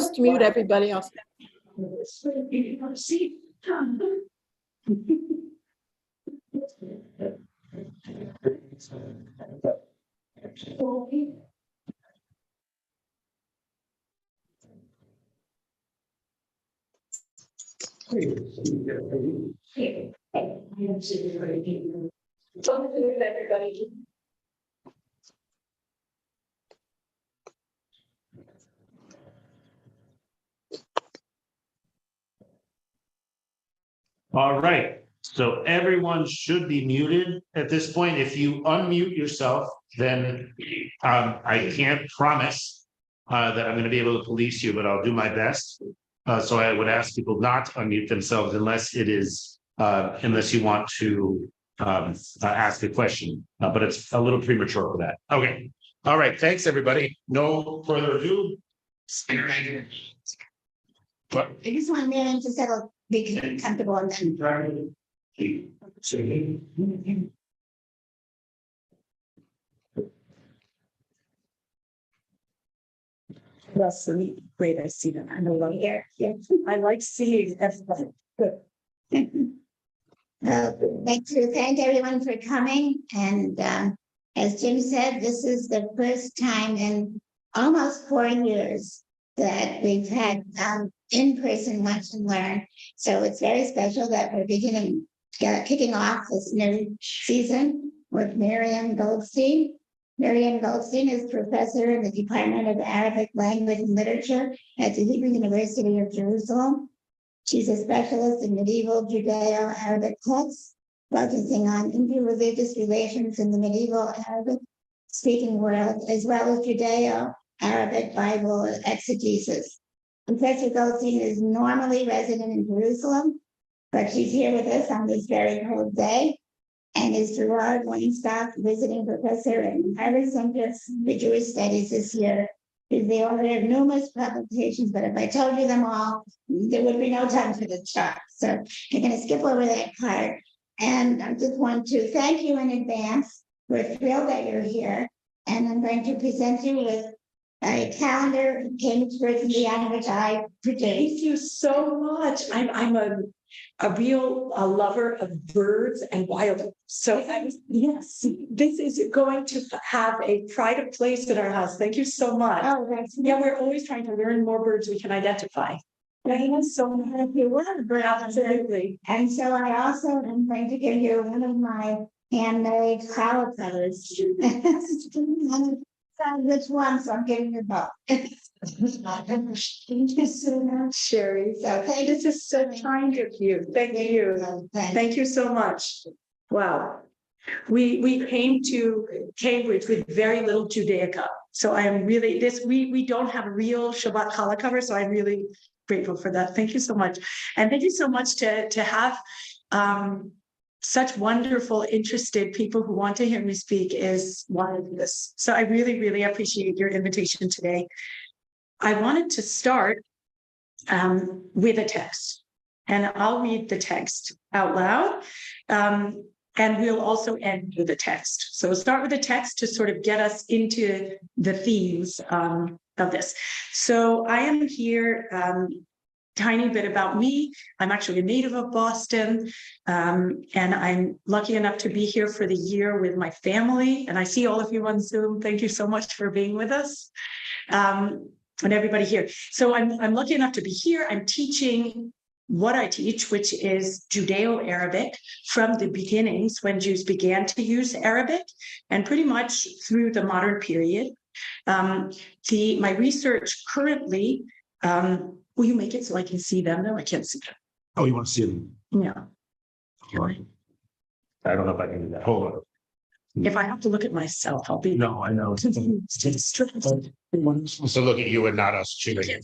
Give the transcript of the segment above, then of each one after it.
supposed to mute everybody else. All right, so everyone should be muted at this point. If you unmute yourself, then I can't promise that I'm going to be able to police you, but I'll do my best. So I would ask people not to unmute themselves unless it is unless you want to ask a question, but it's a little premature for that. Okay, all right, thanks everybody. No further ado. I just want Miriam to settle, be comfortable and then. That's really great. I see that. I know that. Here, yeah. I like seeing everybody. Good. I'd like to thank everyone for coming. And as Jim said, this is the first time in almost 4 years that we've had in-person lunch and learn. So it's very special that we're kicking off this new season with Miriam Goldstein. Miriam Goldstein is professor in the Department of Arabic Language and Literature at the Hebrew University of Jerusalem. She's a specialist in medieval Judeo-Arabic texts, focusing on interreligious relations in the medieval Arabic-speaking world, as well as Judeo-Arabic Bible exegesis. Professor Goldstein is normally resident in Jerusalem, but she's here with us on this very cold day, and is Gerard Weinstock, visiting professor in Harvard Center for Jewish Studies this year. Is the author of numerous publications, but if I told you them all, there would be no time for the talk. So I'm going to skip over that part. And I just want to thank you in advance. We're thrilled that you're here. And I'm going to present you with a calendar, Cambridge Birds and Beyond, which I produced. Thank you so much. I'm a real lover of birds and wildlife. So yes, this is going to have a pride of place in our house. Thank you so much. Oh, that's Yeah, we're always trying to learn more birds we can identify. so happy with birds. Absolutely. And so I also am going to give you one of my handmade flower colors. Which one? So I'm giving you both. Thank you so much, Sherry. So thank This is so kind of you. Thank you. Thank you so much. Wow. We came to Cambridge with very little Judaica. So I am really we don't have a real Shabbat challah cover. So I'm really grateful for that. Thank you so much. And thank you so much to have such wonderful, interested people who want to hear me speak is one of this. So I really, really appreciate your invitation today. I wanted to start with a text, and I'll read the text out loud. And we'll also end with a text. So we'll start with a text to sort of get us into the themes of this. So I am here, tiny bit about me. I'm actually a native of Boston, and I'm lucky enough to be here for the year with my family. And I see all of you on Zoom. Thank you so much for being with us, and everybody here. So I'm lucky enough to be here. I'm teaching what I teach, which is Judeo-Arabic from the beginnings when Jews began to use Arabic, and pretty much through the modern period. My research currently, will you make it so I can see them? No, I can't see them. Oh, you want to see them? Yeah. I don't know if I can do that. Hold on. If I have to look at myself, I'll be No, I know. distracted. So look at you and not us shooting.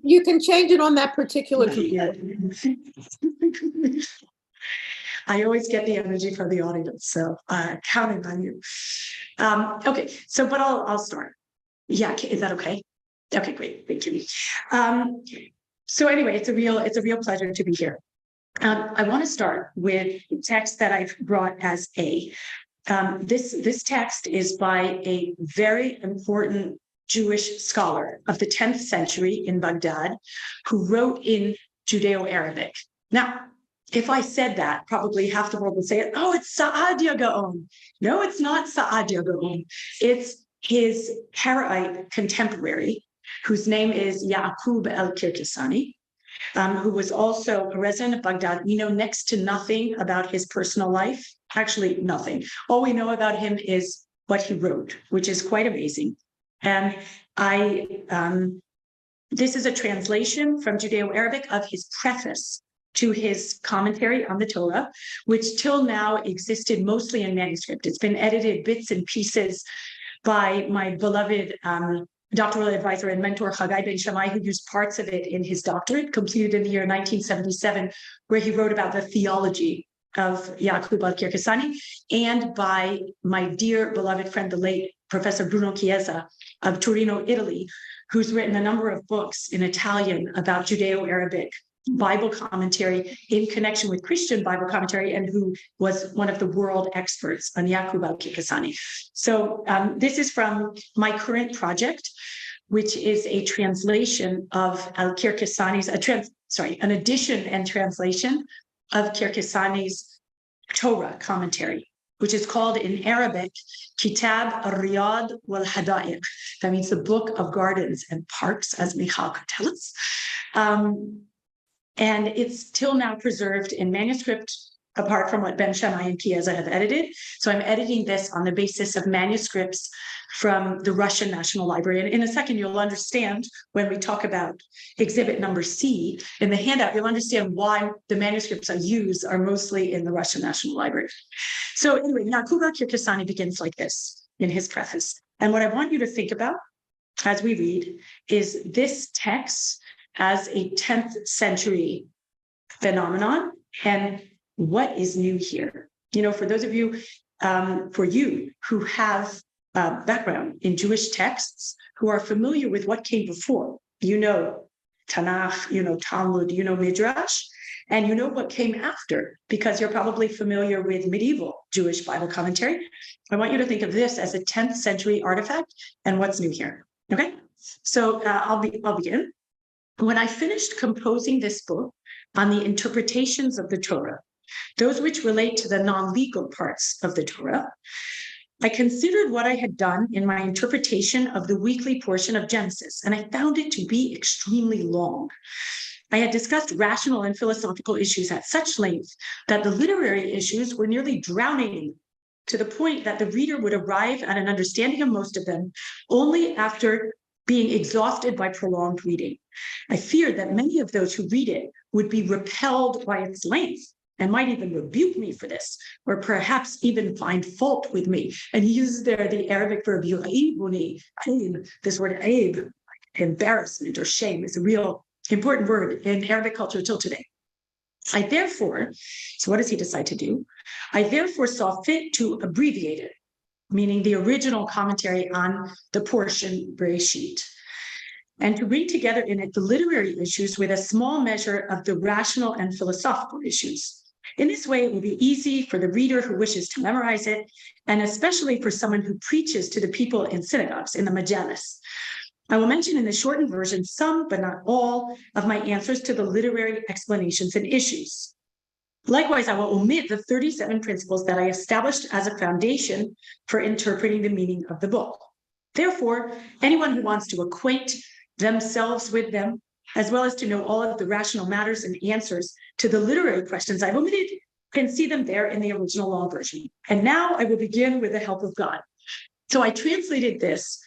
You can change it on that particular computer. I always get the energy from the audience, so counting on you. Okay, so but I'll start. Yeah, is that okay? Okay, great, thank you. So anyway, it's a real pleasure to be here. I want to start with the text that I've brought as a. This text is by a very important Jewish scholar of the 10th century in Baghdad who wrote in Judeo-Arabic. Now, if I said that, probably half the world would say, oh, it's Saadia Gaon. No, it's not Saadia Gaon. It's his Karaite contemporary, whose name is Yaqub al-Kirkisani, who was also a resident of Baghdad. We know next to nothing about his personal life, actually nothing. All we know about him is what he wrote, which is quite amazing. And this is a translation from Judeo-Arabic of his preface to his commentary on the Torah, which till now existed mostly in manuscript. It's been edited bits and pieces by my beloved doctoral advisor and mentor, Chagai Ben Shammai, who used parts of it in his doctorate, completed in the year 1977, where he wrote about the theology of Yaqub al-Kirkisani, and by my dear beloved friend, the late Professor Bruno Chiesa of Torino, Italy, who's written a number of books in Italian about Judeo-Arabic Bible commentary in connection with Christian Bible commentary, and who was one of the world experts on Yaqub al-Kirkisani. So this is from my current project, which is a translation of al-Kirkisani's, an edition and translation of Kirkisani's Torah commentary, which is called in Arabic, Kitab al-Riyad wal-Hadaiq. That means the Book of Gardens and Parks, as Michal could tell us. And it's till now preserved in manuscript, apart from what Ben Shammai and Chiesa have edited. So I'm editing this on the basis of manuscripts from the Russian National Library. And in a second, you'll understand when we talk about exhibit number C in the handout, you'll understand why the manuscripts I use are mostly in the Russian National Library. So anyway, Yaqub al-Kirkisani begins like this in his preface. And what I want you to think about as we read is this text as a 10th century phenomenon, and what is new here. You know, for those of you, for you who have background in Jewish texts, who are familiar with what came before, you know Tanakh, you know Talmud, you know Midrash, and you know what came after, because you're probably familiar with medieval Jewish Bible commentary. I want you to think of this as a 10th century artifact and what's new here, okay? So I'll begin. When I finished composing this book on the interpretations of the Torah, those which relate to the non-legal parts of the Torah, I considered what I had done in my interpretation of the weekly portion of Genesis, and I found it to be extremely long. I had discussed rational and philosophical issues at such length that the literary issues were nearly drowning me, to the point that the reader would arrive at an understanding of most of them only after being exhausted by prolonged reading. I feared that many of those who read it would be repelled by its length and might even rebuke me for this, or perhaps even find fault with me. And he uses there the Arabic verb yu'aibuni, this word aib, embarrassment or shame, is a real important word in Arabic culture till today. So what does he decide to do? I therefore saw fit to abbreviate it, meaning the original commentary on the portion Bereshit, and to bring together in it the literary issues with a small measure of the rational and philosophical issues. In this way, it will be easy for the reader who wishes to memorize it, and especially for someone who preaches to the people in synagogues, in the majalis. I will mention in the shortened version some, but not all, of my answers to the literary explanations and issues. Likewise, I will omit the 37 principles that I established as a foundation for interpreting the meaning of the book. Therefore, anyone who wants to acquaint themselves with them, as well as to know all of the rational matters and answers to the literary questions I've omitted, can see them there in the original long version. And now I will begin with the help of God. So I translated this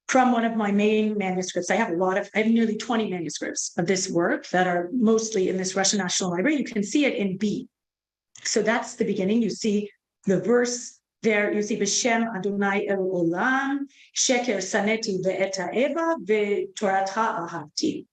from one of my main manuscripts. I have nearly 20 manuscripts of this work that are mostly in this Russian National Library. You can see it in B. So that's the beginning. You see the verse there. You see B'Shem Adonai El Olam, Sheker Saneti Ve'eta Eva Ve'toratha Ahavti.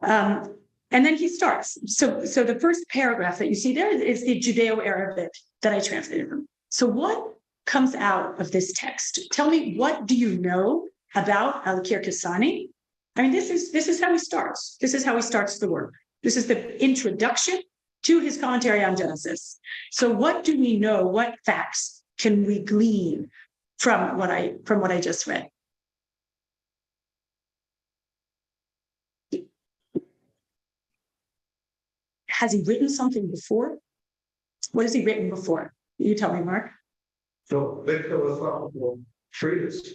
And then he starts. So the first paragraph that you see there is the Judeo-Arabic that I translated from. So what comes out of this text? Tell me, what do you know about al-Kirkisani? I mean, this is how he starts. This is how he starts the work. This is the introduction to his commentary on Genesis. So what do we know? What facts can we glean from what I just read? has he written something before? What has he written before? You tell me, Mark. So the philosophical treatise.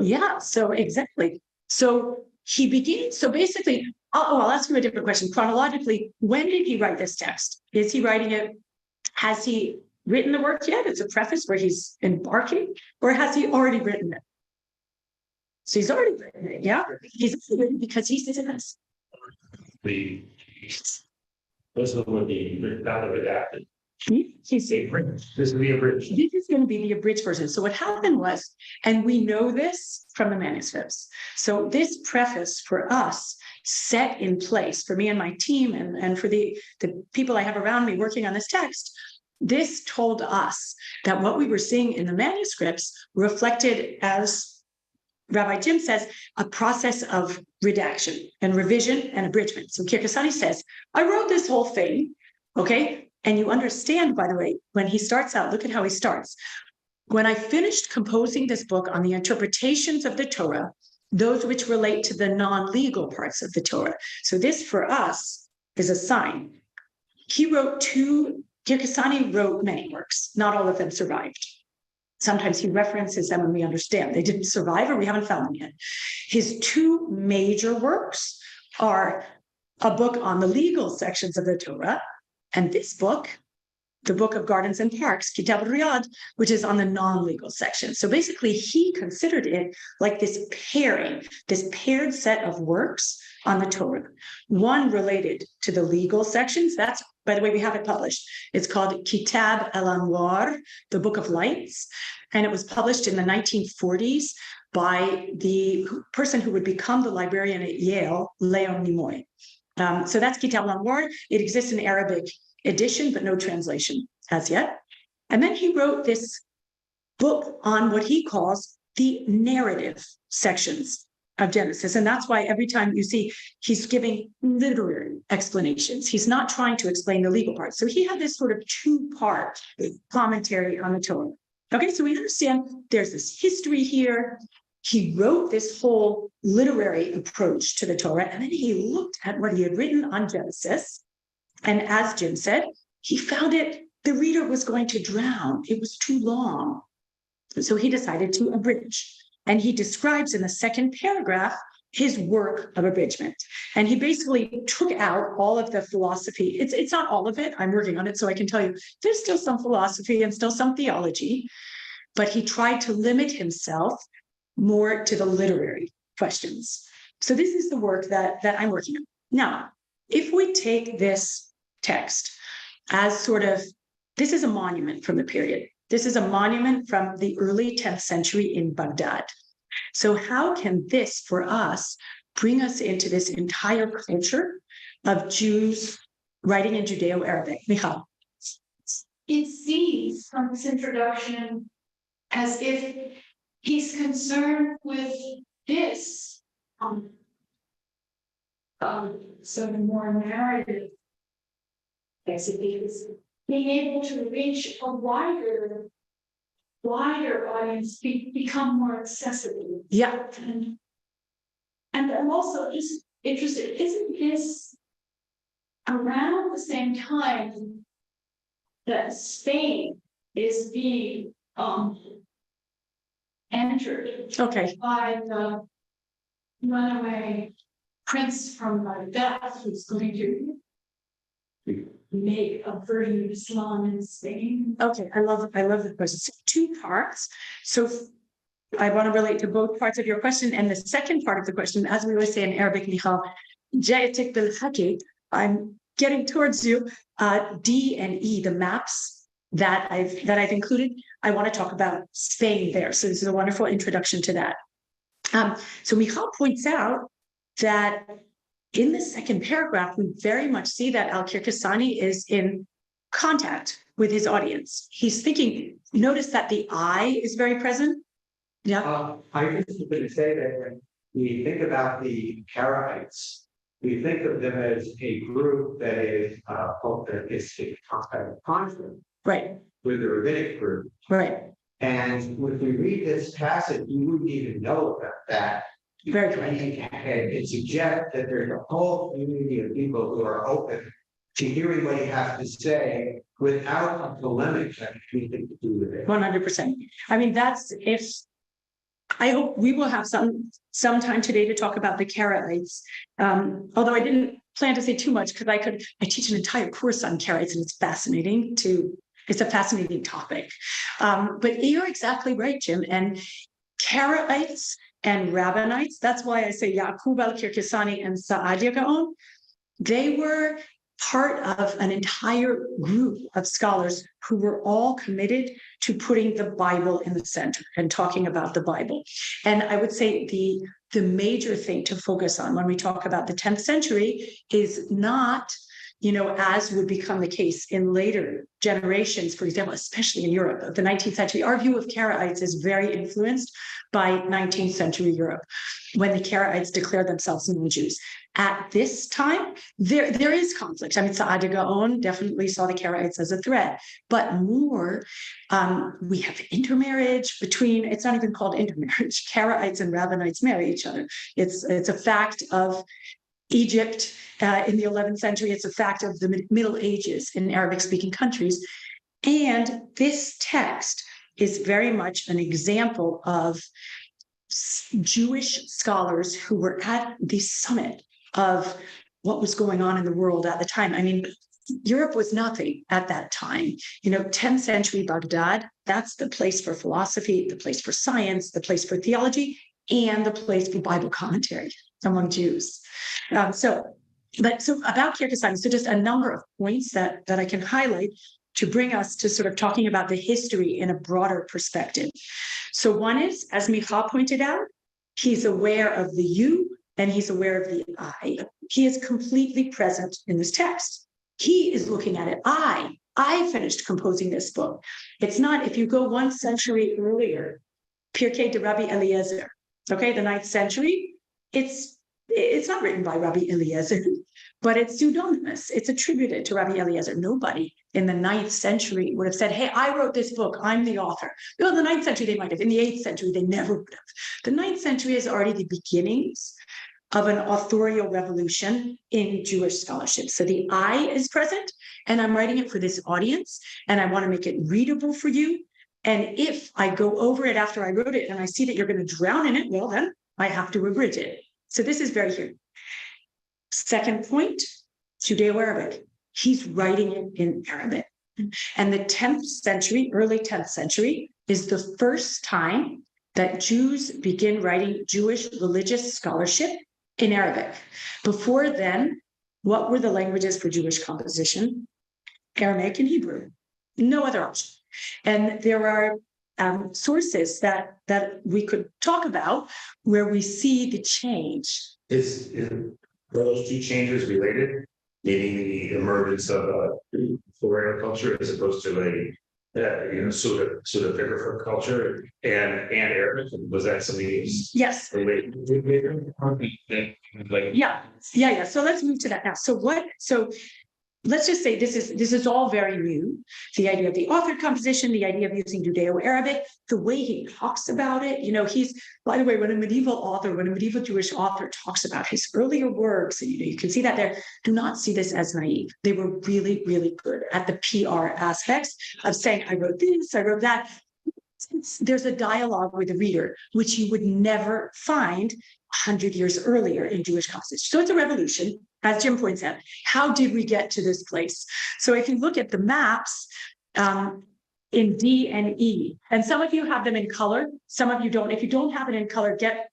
Yeah, so exactly. So he begins, so basically, I'll ask you a different question. Chronologically, when did he write this text? Is he writing it? Has he written the work yet? It's a preface where he's embarking, or has he already written it? So he's already written it, yeah? He's written because he says this. This would be not the redacted. He's This would be a bridge. This is going to be the abridged version. So what happened was, and we know this from the manuscripts. So this preface for us set in place for me and my team and for the people I have around me working on this text, this told us that what we were seeing in the manuscripts reflected, as Rabbi Jim says, a process of redaction and revision and abridgment. So Kirkasani says, I wrote this whole thing, okay? And you understand, by the way, when he starts out, look at how he starts. When I finished composing this book on the interpretations of the Torah, those which relate to the non-legal parts of the Torah. So this for us is a sign. Kirkasani wrote many works, not all of them survived. Sometimes he references them and we understand they didn't survive or we haven't found them yet. His two major works are a book on the legal sections of the Torah, and this book, the Book of Gardens and Parks, Kitab Riyad, which is on the non-legal section. So basically, he considered it like this paired set of works on the Torah. One related to the legal sections. That's, by the way, we have it published. It's called Kitab El Anwar, the Book of Lights. And it was published in the 1940s by the person who would become the librarian at Yale, Leon Nimoy. So that's Kitab El Anwar. It exists in Arabic edition, but no translation as yet. And then he wrote this book on what he calls the narrative sections of Genesis. And that's why every time you see he's giving literary explanations, he's not trying to explain the legal part. So he had this sort of two-part commentary on the Torah. Okay, so we understand there's this history here. He wrote this whole literary approach to the Torah, and then he looked at what he had written on Genesis. And as Jim said, he found the reader was going to drown. It was too long. So he decided to abridge. And he describes in the second paragraph his work of abridgment. And he basically took out all of the philosophy. It's not all of it. I'm working on it, so I can tell you there's still some philosophy and still some theology. But he tried to limit himself more to the literary questions. So this is the work that I'm working on. Now, if we take this text as sort of, this is a monument from the period. This is a monument from the early 10th century in Baghdad. So how can this, for us, bring us into this entire culture of Jews writing in Judeo-Arabic? Michal. It seems from this introduction as if he's concerned with this, sort of more narrative, as it is, being able to reach a wider audience, become more accessible. Yeah. And I'm also just interested, isn't this around the same time that Spain is being entered by the runaway prince from Baghdad who's going to make a version of Islam in Spain? Okay, I love the question. So two parts. So I want to relate to both parts of your question. And the second part of the question, as we always say in Arabic, Michal, Ja'atik bil haqi, I'm getting towards you. D and E, the maps that I've included. I want to talk about Spain there. So this is a wonderful introduction to that. So Michal points out that in the second paragraph, we very much see that Al-Kirkasani is in contact with his audience. He's thinking, notice that the I is very present. Yeah. I just was going to say that when we think about the Karaites, we think of them as a group that is in conflict Right. with the rabbinic group. Right. And when we read this passage, you wouldn't even know about that. Very correct. And it suggests that there's a whole community of people who are open to hearing what you have to say without a polemic that has anything to do with it. 100%. I mean, that's if, I hope we will have some time today to talk about the Karaites. Although I didn't plan to say too much because I teach an entire course on Karaites and it's a fascinating topic. But you're exactly right, Jim. And Karaites and Rabbinites, that's why I say Yaqub al-Kirkisani and Saadia Gaon, they were part of an entire group of scholars who were all committed to putting the Bible in the center and talking about the Bible. And I would say the major thing to focus on when we talk about the 10th century is not, as would become the case in later generations, for example, especially in Europe of the 19th century, our view of Karaites is very influenced by 19th century Europe, when the Karaites declare themselves non-Jews. At this time, there is conflict. I mean, Saadia Gaon definitely saw the Karaites as a threat, but more, we have intermarriage between, it's not even called intermarriage, Karaites and Rabbinites marry each other. It's a fact of Egypt in the 11th century. It's a fact of the Middle Ages in Arabic-speaking countries. And this text is very much an example of Jewish scholars who were at the summit of what was going on in the world at the time. I mean, Europe was nothing at that time. 10th century Baghdad, that's the place for philosophy, the place for science, the place for theology, and the place for Bible commentary among Jews. So about Kirkisani, so just a number of points that I can highlight to bring us to sort of talking about the history in a broader perspective. So one is, as Micha pointed out, he's aware of the you and he's aware of the I. He is completely present in this text. He is looking at it. I finished composing this book. It's not, if you go 1 century earlier, Pirkei de Rabbi Eliezer, okay, the 9th century, it's not written by Rabbi Eliezer, but it's pseudonymous. It's attributed to Rabbi Eliezer. Nobody in the 9th century would have said, hey, I wrote this book, I'm the author. Well, in the 9th century, they might have. In the 8th century, they never would have. The 9th century is already the beginnings of an authorial revolution in Jewish scholarship. So the I is present, and I'm writing it for this audience, and I want to make it readable for you. And if I go over it after I wrote it and I see that you're going to drown in it, well, then I have to abridge it. So this is very here. Second point, Judeo-Arabic. He's writing it in Arabic. And the 10th century, early 10th century, is the first time that Jews begin writing Jewish religious scholarship in Arabic. Before then, what were the languages for Jewish composition? Aramaic and Hebrew. No other option. And there are sources that we could talk about where we see the change. Are those two changes related? Meaning the emergence of floral culture as opposed to sort of bigger culture and Arabic? Was that something else? Yes. Related? Yeah. So let's move to that now. So let's just say this is all very new. The idea of the authored composition, the idea of using Judeo-Arabic, the way he talks about it. He's, by the way, when a medieval Jewish author talks about his earlier works, and you can see that there, do not see this as naive. They were really, really good at the PR aspects of saying, I wrote this, I wrote that. There's a dialogue with the reader, which you would never find 100 years earlier in Jewish composition. So it's a revolution, as Jim points out. How did we get to this place? So if you look at the maps in D and E, and some of you have them in color, some of you don't. If you don't have it in color, get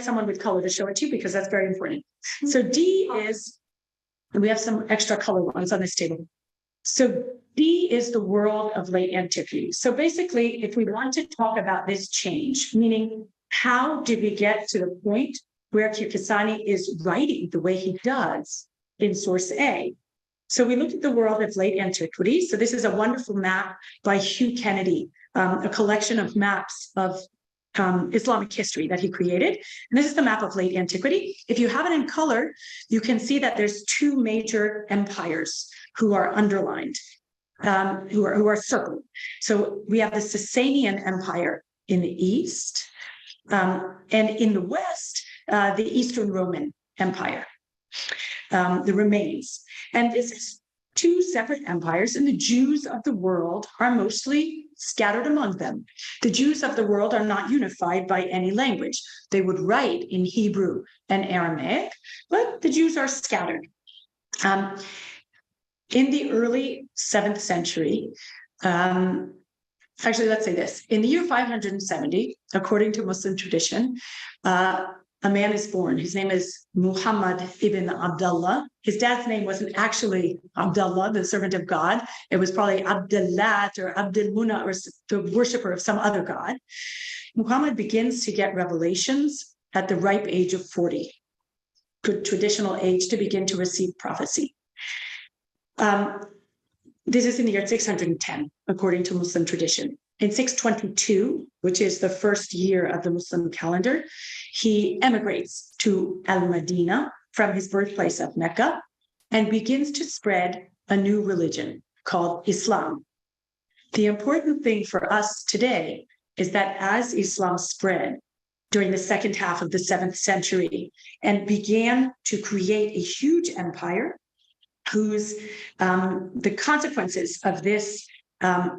someone with color to show it to you, because that's very important. So D is, and we have some extra color ones on this table. So D is the world of late antiquity. So basically, if we want to talk about this change, meaning how did we get to the point where Kirkisani is writing the way he does in source A? So we looked at the world of late antiquity. So this is a wonderful map by Hugh Kennedy, a collection of maps of Islamic history that he created. And this is the map of late antiquity. If you have it in color, you can see that there's two major empires who are underlined, who are circled. So we have the Sasanian Empire in the east, and in the west, the Eastern Roman Empire, the remains. And this is two separate empires, and the Jews of the world are mostly scattered among them. The Jews of the world are not unified by any language. They would write in Hebrew and Aramaic, but the Jews are scattered. In the early 7th century, actually, let's say this. In the year 570, according to Muslim tradition, a man is born. His name is Muhammad ibn Abdullah. His dad's name wasn't actually Abdullah, the servant of God. It was probably Abdullat or Abdul-Muna, or the worshiper of some other god. Muhammad begins to get revelations at the ripe age of 40, good traditional age to begin to receive prophecy. This is in the year 610, according to Muslim tradition. In 622, which is the first year of the Muslim calendar, he emigrates to Al-Madinah from his birthplace of Mecca and begins to spread a new religion called Islam. The important thing for us today is that as Islam spread during the second half of the 7th century and began to create a huge empire, whose the consequences of this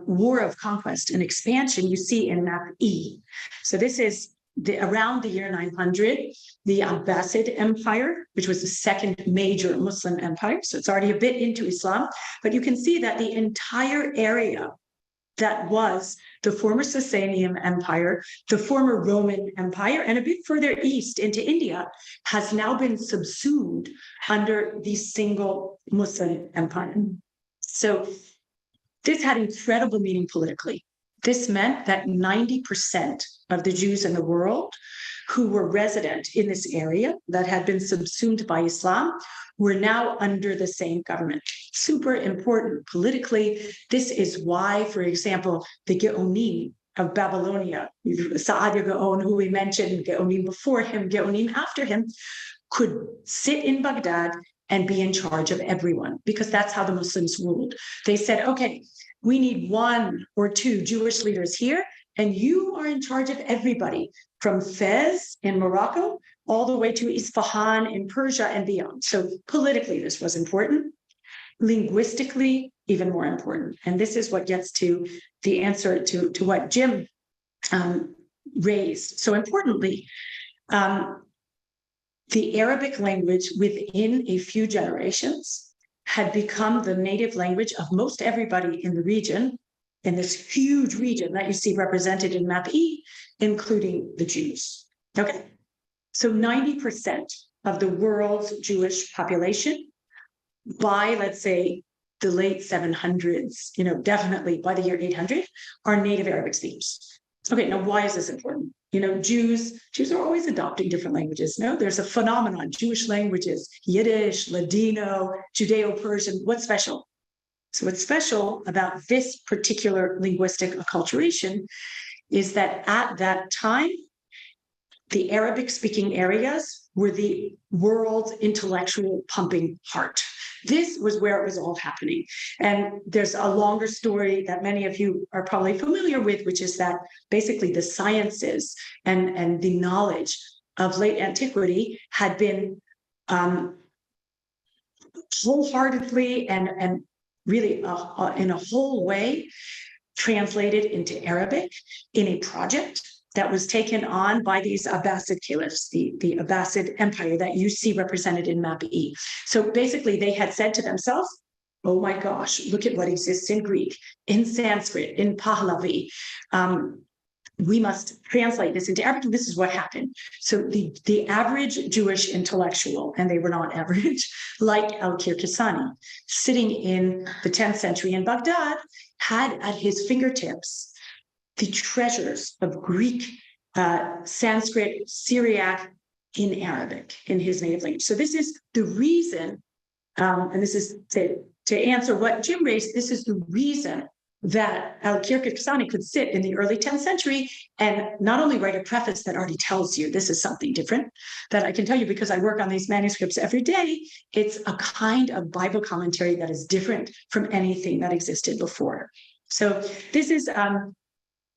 war of conquest and expansion you see in map E. So this is around the year 900, the Abbasid Empire, which was the second major Muslim empire. So it's already a bit into Islam, but you can see that the entire area that was the former Sasanian Empire, the former Roman Empire, and a bit further east into India, has now been subsumed under the single Muslim empire. So this had incredible meaning politically. This meant that 90% of the Jews in the world who were resident in this area that had been subsumed by Islam were now under the same government. Super important politically. This is why, for example, the Geonim of Babylonia, Saadia Gaon, who we mentioned, Geonim before him, Geonim after him, could sit in Baghdad and be in charge of everyone, because that's how the Muslims ruled. They said, okay, we need 1 or 2 Jewish leaders here, and you are in charge of everybody, from Fez in Morocco all the way to Isfahan in Persia and beyond. So politically, this was important. Linguistically, even more important. And this is what gets to the answer to what Jim raised. So importantly, the Arabic language within a few generations had become the native language of most everybody in the region, in this huge region that you see represented in map E, including the Jews. Okay, so 90% of the world's Jewish population by, let's say, the late 700s, definitely by the year 800, are native Arabic speakers. Okay, now why is this important? Jews are always adopting different languages. No, there's a phenomenon, Jewish languages, Yiddish, Ladino, Judeo-Persian. What's special? So what's special about this particular linguistic acculturation is that at that time, the Arabic-speaking areas were the world's intellectual pumping heart. This was where it was all happening. And there's a longer story that many of you are probably familiar with, which is that basically the sciences and the knowledge of late antiquity had been wholeheartedly and really in a whole way translated into Arabic in a project that was taken on by these Abbasid caliphs, the Abbasid Empire that you see represented in map E. So basically they had said to themselves, oh my gosh, look at what exists in Greek, in Sanskrit, in Pahlavi. We must translate this into Arabic. This is what happened. So the average Jewish intellectual, and they were not average, like Al-Kirkasani, sitting in the 10th century in Baghdad, had at his fingertips the treasures of Greek, Sanskrit, Syriac in Arabic, in his native language. So this is the reason, and this is to answer what Jim raised, this is the reason that Al-Kirkasani could sit in the early 10th century and not only write a preface that already tells you this is something different, that I can tell you because I work on these manuscripts every day, it's a kind of Bible commentary that is different from anything that existed before. So this is,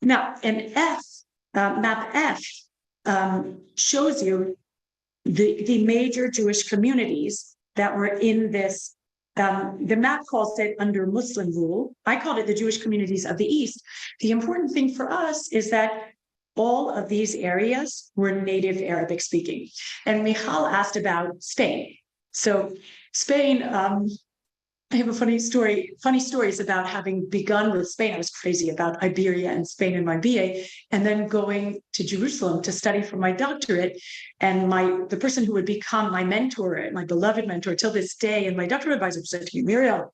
now an F, map F shows you the major Jewish communities that were in this The map calls it under Muslim rule. I called it the Jewish communities of the East. The important thing for us is that all of these areas were native Arabic speaking. And Michal asked about Spain. So Spain, I have a funny stories about having begun with Spain. I was crazy about Iberia and Spain in my BA, and then going to Jerusalem to study for my doctorate. And the person who would become my mentor, my beloved mentor till this day, and my doctoral advisor said to me, Miriam,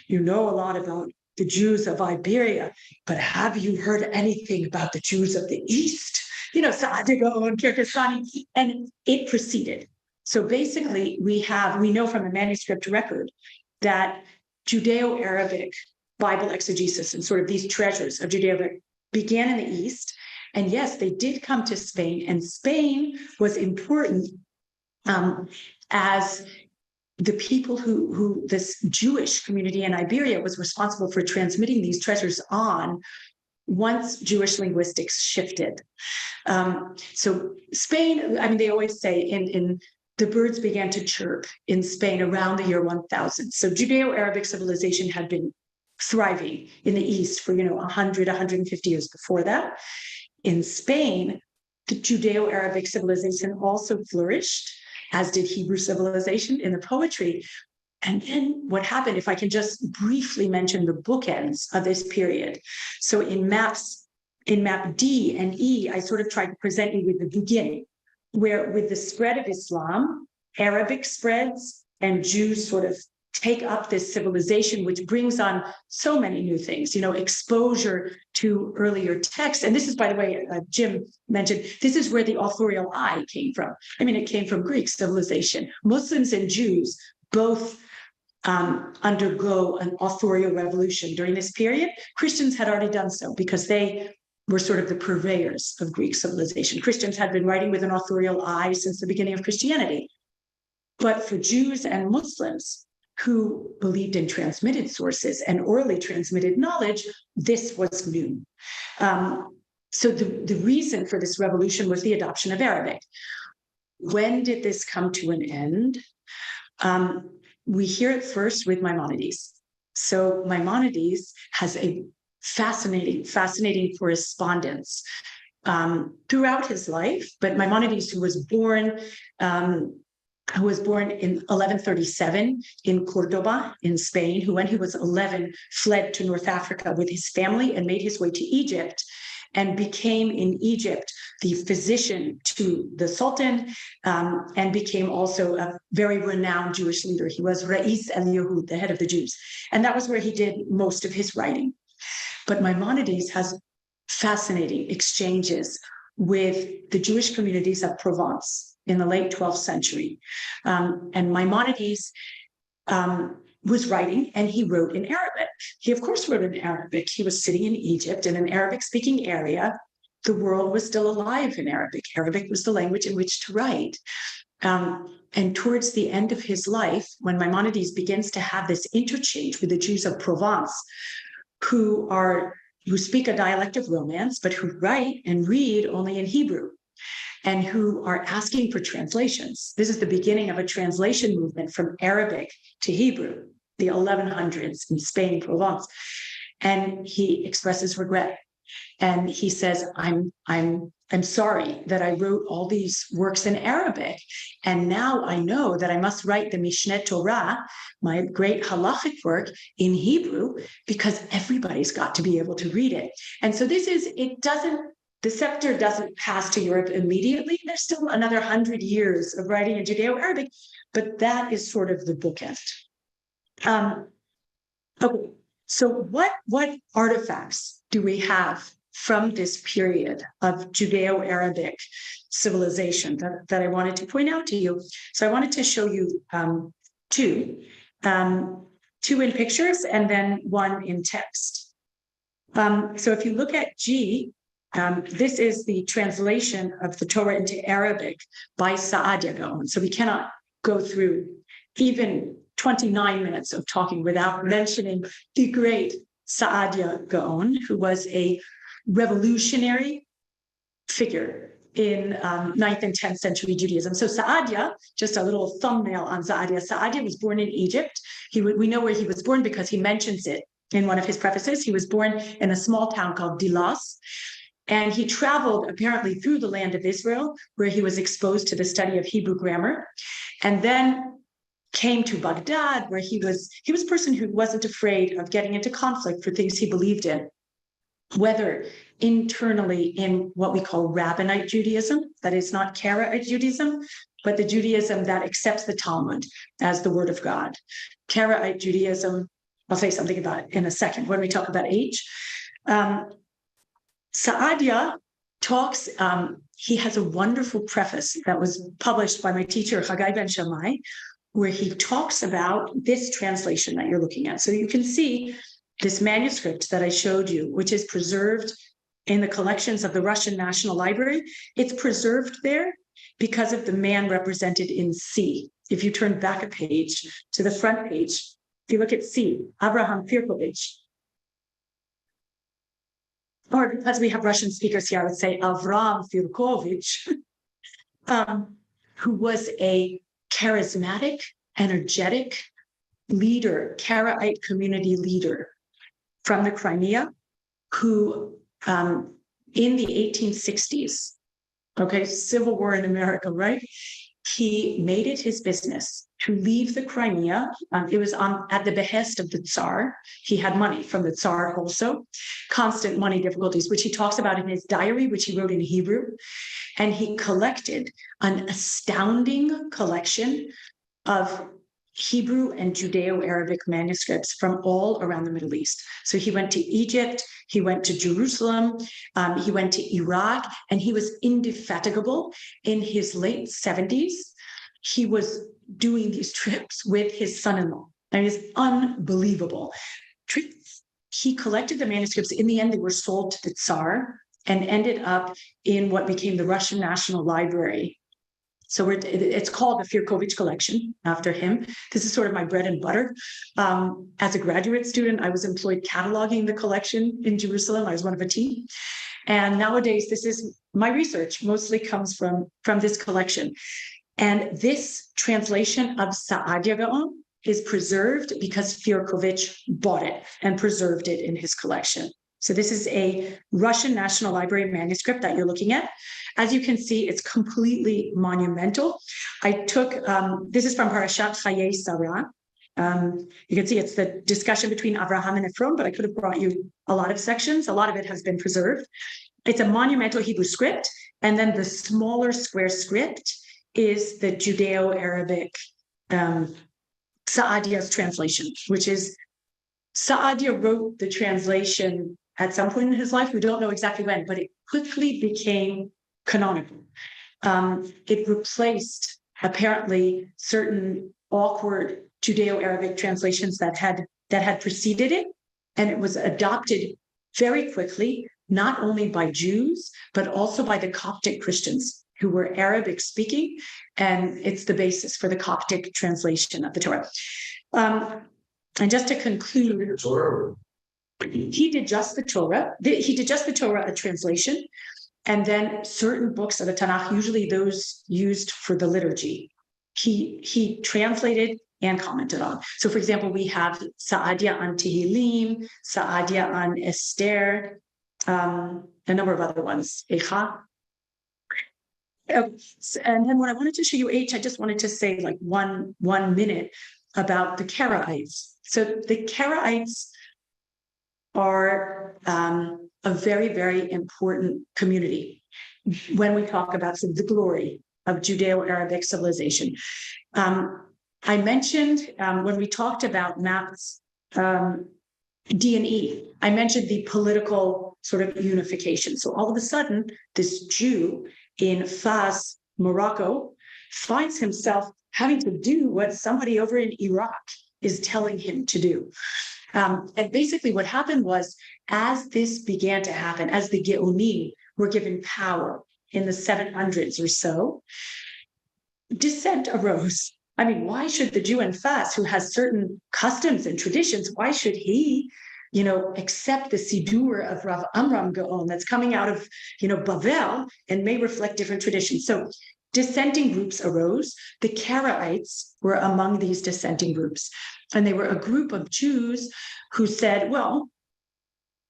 you know a lot about the Jews of Iberia, but have you heard anything about the Jews of the East? You know, Sa'adigo and Kirgizstani, and it proceeded. So basically, we know from the manuscript record that Judeo-Arabic Bible exegesis and sort of these treasures of Judeo began in the East. And yes, they did come to Spain, and Spain was important as the people who this Jewish community in Iberia was responsible for transmitting these treasures on once Jewish linguistics shifted. So Spain, I mean, they always say in the birds began to chirp in Spain around the year 1000. So Judeo-Arabic civilization had been thriving in the East for, 100, 150 years before that. In Spain, the Judeo-Arabic civilization also flourished, as did Hebrew civilization in the poetry. And then what happened, if I can just briefly mention the bookends of this period. So in map D and E, I sort of tried to present you with the beginning, where with the spread of Islam, Arabic spreads and Jews sort of take up this civilization, which brings on so many new things, exposure to earlier texts. And this is, by the way, Jim mentioned, this is where the authorial I came from. I mean, it came from Greek civilization. Muslims and Jews both undergo an authorial revolution during this period. Christians had already done so because they were sort of the purveyors of Greek civilization. Christians had been writing with an authorial I since the beginning of Christianity. But for Jews and Muslims who believed in transmitted sources and orally transmitted knowledge, this was new. So the reason for this revolution was the adoption of Arabic. When did this come to an end? We hear it first with Maimonides. So Maimonides has a fascinating correspondence throughout his life. But Maimonides, who was born in 1137 in Cordoba in Spain, who when he was 11 fled to North Africa with his family and made his way to Egypt, and became in Egypt the physician to the Sultan, and became also a very renowned Jewish leader. He was Rais el-Yahud, the head of the Jews. And that was where he did most of his writing. But Maimonides has fascinating exchanges with the Jewish communities of Provence in the late 12th century. And Maimonides was writing, and he wrote in Arabic. He, of course, wrote in Arabic. He was sitting in Egypt in an Arabic-speaking area. The world was still alive in Arabic. Arabic was the language in which to write. And towards the end of his life, when Maimonides begins to have this interchange with the Jews of Provence, who speak a dialect of Romance, but who write and read only in Hebrew, and who are asking for translations. This is the beginning of a translation movement from Arabic to Hebrew, the 1100s in Spain, Provence. And he expresses regret. And he says, I'm sorry that I wrote all these works in Arabic. And now I know that I must write the Mishneh Torah, my great halachic work, in Hebrew, because everybody's got to be able to read it. And so the scepter doesn't pass to Europe immediately. There's still another 100 years of writing in Judeo-Arabic, but that is sort of the bookend. Okay, so what artifacts do we have from this period of Judeo-Arabic civilization that I wanted to point out to you? So I wanted to show you two in pictures and then one in text. So if you look at G, this is the translation of the Torah into Arabic by Saadia Gaon. So we cannot go through even 29 minutes of talking without mentioning the great Saadia Gaon, who was a revolutionary figure in 9th and 10th century Judaism. So Saadia, just a little thumbnail on Saadia. Saadia was born in Egypt. We know where he was born because he mentions it in one of his prefaces. He was born in a small town called Dilas, and he traveled apparently through the land of Israel, where he was exposed to the study of Hebrew grammar, and then came to Baghdad, where he was a person who wasn't afraid of getting into conflict for things he believed in, whether internally in what we call Rabbinite Judaism, that is not Karaite Judaism, but the Judaism that accepts the Talmud as the word of God. Karaite Judaism, I'll say something about it in a second when we talk about age. Saadia talks, he has a wonderful preface that was published by my teacher, Chagai Ben Shammai, where he talks about this translation that you're looking at. So you can see this manuscript that I showed you, which is preserved in the collections of the Russian National Library. It's preserved there because of the man represented in C. If you turn back a page to the front page, if you look at C, Abraham Firkovich, or because we have Russian speakers here, I would say Avram Firkovich, who was a charismatic, energetic leader, Karaite community leader from the Crimea, who in the 1860s, okay, Civil War in America, right? He made it his business to leave the Crimea. It was at the behest of the Tsar. He had money from the Tsar also, constant money difficulties, which he talks about in his diary, which he wrote in Hebrew. And he collected an astounding collection of Hebrew and Judeo-Arabic manuscripts from all around the Middle East. So he went to Egypt, he went to Jerusalem, he went to Iraq, and he was indefatigable. In his late 70s, he was doing these trips with his son-in-law. And it's unbelievable. He collected the manuscripts. In the end, they were sold to the Tsar and ended up in what became the Russian National Library. So it's called the Firkovich collection after him. This is sort of my bread and butter. As a graduate student, I was employed cataloging the collection in Jerusalem. I was one of a team. And nowadays, this is my research mostly comes from this collection. And this translation of Saadia Gaon is preserved because Firkovich bought it and preserved it in his collection. So this is a Russian National Library manuscript that you're looking at. As you can see, it's completely monumental. I took, this is from Parashat Chayei Sarah. You can see it's the discussion between Abraham and Ephron, but I could have brought you a lot of sections. A lot of it has been preserved. It's a monumental Hebrew script. And then the smaller square script is the Judeo-Arabic Saadia's translation, which is Saadia wrote the translation at some point in his life. We don't know exactly when, but it quickly became canonical. It replaced apparently certain awkward Judeo-Arabic translations that had preceded it, and it was adopted very quickly, not only by Jews, but also by the Coptic Christians who were Arabic speaking, and it's the basis for the Coptic translation of the Torah. And just to conclude, he did just the Torah. He did just the Torah, a translation, and then certain books of the Tanakh, usually those used for the liturgy, he translated and commented on. So, for example, we have Saadia on Tehillim, Saadia on Esther, a number of other ones. Echa. And then when I wanted to show you H, I just wanted to say like one minute about the Karaites. So the Karaites are a very, very important community when we talk about sort of the glory of Judeo-Arabic civilization. I mentioned when we talked about Matt's D&E, I mentioned the political sort of unification. So all of a sudden, this Jew in Fas, Morocco, finds himself having to do what somebody over in Iraq is telling him to do. And basically what happened was, as this began to happen, as the Geonim were given power in the 700s or so, dissent arose. I mean, why should the Jew in Fas, who has certain customs and traditions, why should he, accept the Sidur of Rav Amram Gaon that's coming out of, Bavel and may reflect different traditions? So dissenting groups arose. The Karaites were among these dissenting groups. And they were a group of Jews who said, well,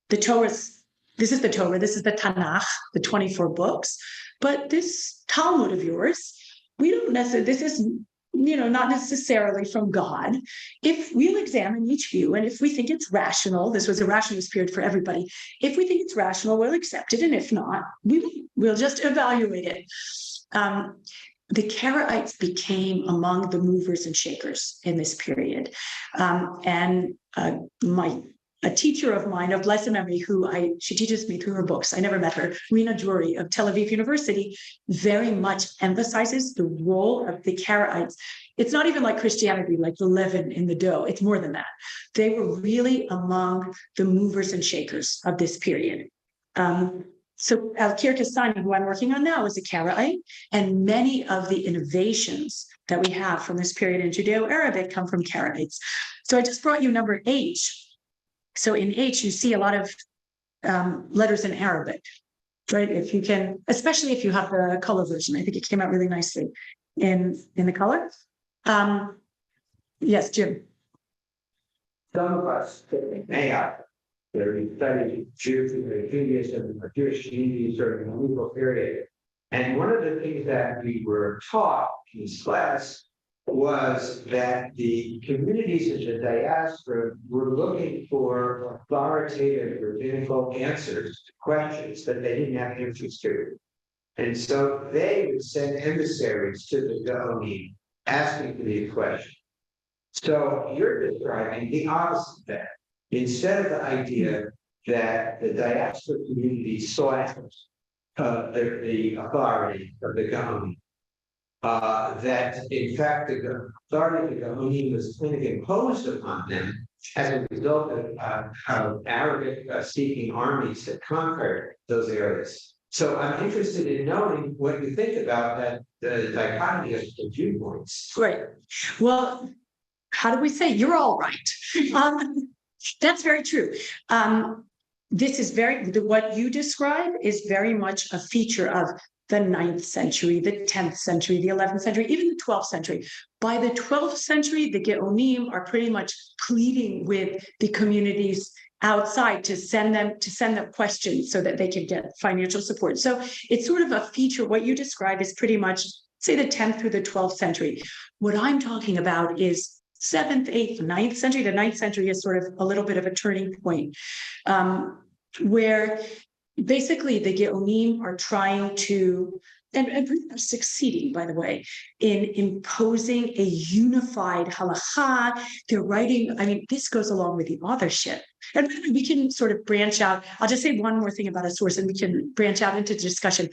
the Torah's, this is the Torah, this is the Tanakh, the 24 books, but this Talmud of yours, we don't necessarily, this is, not necessarily from God. If we'll examine each view, and if we think it's rational, this was a rationalist period for everybody. If we think it's rational, we'll accept it. And if not, we'll just evaluate it. The Karaites became among the movers and shakers in this period. A teacher of mine of blessed memory, she teaches me through her books, I never met her, Rena Jury of Tel Aviv University, very much emphasizes the role of the Karaites. It's not even like Christianity, like the leaven in the dough. It's more than that. They were really among the movers and shakers of this period. So Al-Kir Kastani, who I'm working on now, is a Karaite, and many of the innovations that we have from this period in Judeo-Arabic come from Karaites. So I just brought you number H. So in H, you see a lot of letters in Arabic, right? If you can, especially if you have the color version, I think it came out really nicely in the color. Yes, Jim. Some of us may have, we studied Judaism or Jewish communities during the medieval period. And one of the things that we were taught in this class was that the communities in the diaspora were looking for authoritative rabbinical answers to questions that they didn't have answers to. And so they would send emissaries to the Gaonim asking for these questions. So you're describing the opposite of that. Instead of the idea that the diaspora community sought the authority of the Gaonim, that in fact the authority of the Gaonim was kind of imposed upon them as a result of Arabic-speaking armies that conquered those areas. So I'm interested in knowing what you think about that, the dichotomy of the viewpoints. Great. Well, how do we say you're all right? That's very true. This is what you describe is very much a feature of the 9th century, the 10th century, the 11th century, even the 12th century. By the 12th century, the Geonim are pretty much pleading with the communities outside to send them questions so that they can get financial support. So it's sort of a feature. What you describe is pretty much, say, the 10th through the 12th century. What I'm talking about is 7th, 8th, 9th century. The 9th century is sort of a little bit of a turning point where basically the Geonim are trying to, and pretty much succeeding, by the way, in imposing a unified halakha. They're writing, this goes along with the authorship. And we can sort of branch out. I'll just say one more thing about a source and we can branch out into discussion.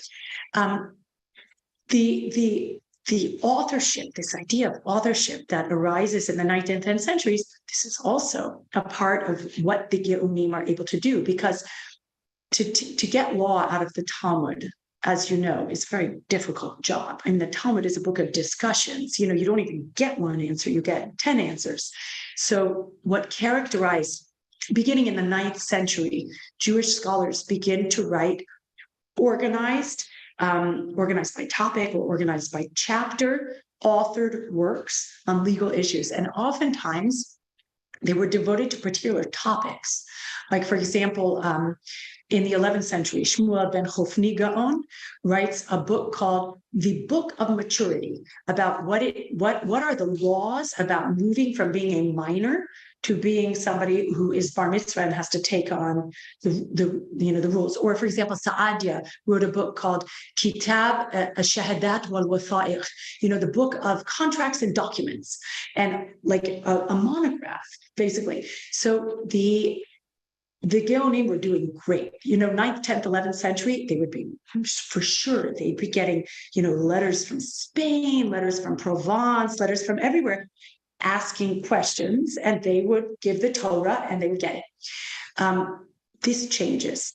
The authorship, this idea of authorship that arises in the 9th and 10th centuries, this is also a part of what the Geonim are able to do, because to get law out of the Talmud, as you know, is a very difficult job. The Talmud is a book of discussions. You don't even get one answer, you get 10 answers. So what characterized, beginning in the 9th century, Jewish scholars begin to write organized by topic or organized by chapter, authored works on legal issues. And oftentimes they were devoted to particular topics. Like, for example, in the 11th century, Shmuel ben Chofni Gaon writes a book called The Book of Maturity, about what are the laws about moving from being a minor to being somebody who is bar mitzvah and has to take on the rules. Or, for example, Saadia wrote a book called Kitab Shahadat wal Wathaiq, the book of contracts and documents, and like a monograph, basically. So the Geonim were doing great. 9th, 10th, 11th century, they would be, for sure, they'd be getting, letters from Spain, letters from Provence, letters from everywhere, asking questions, and they would give the Torah and they would get it. This changes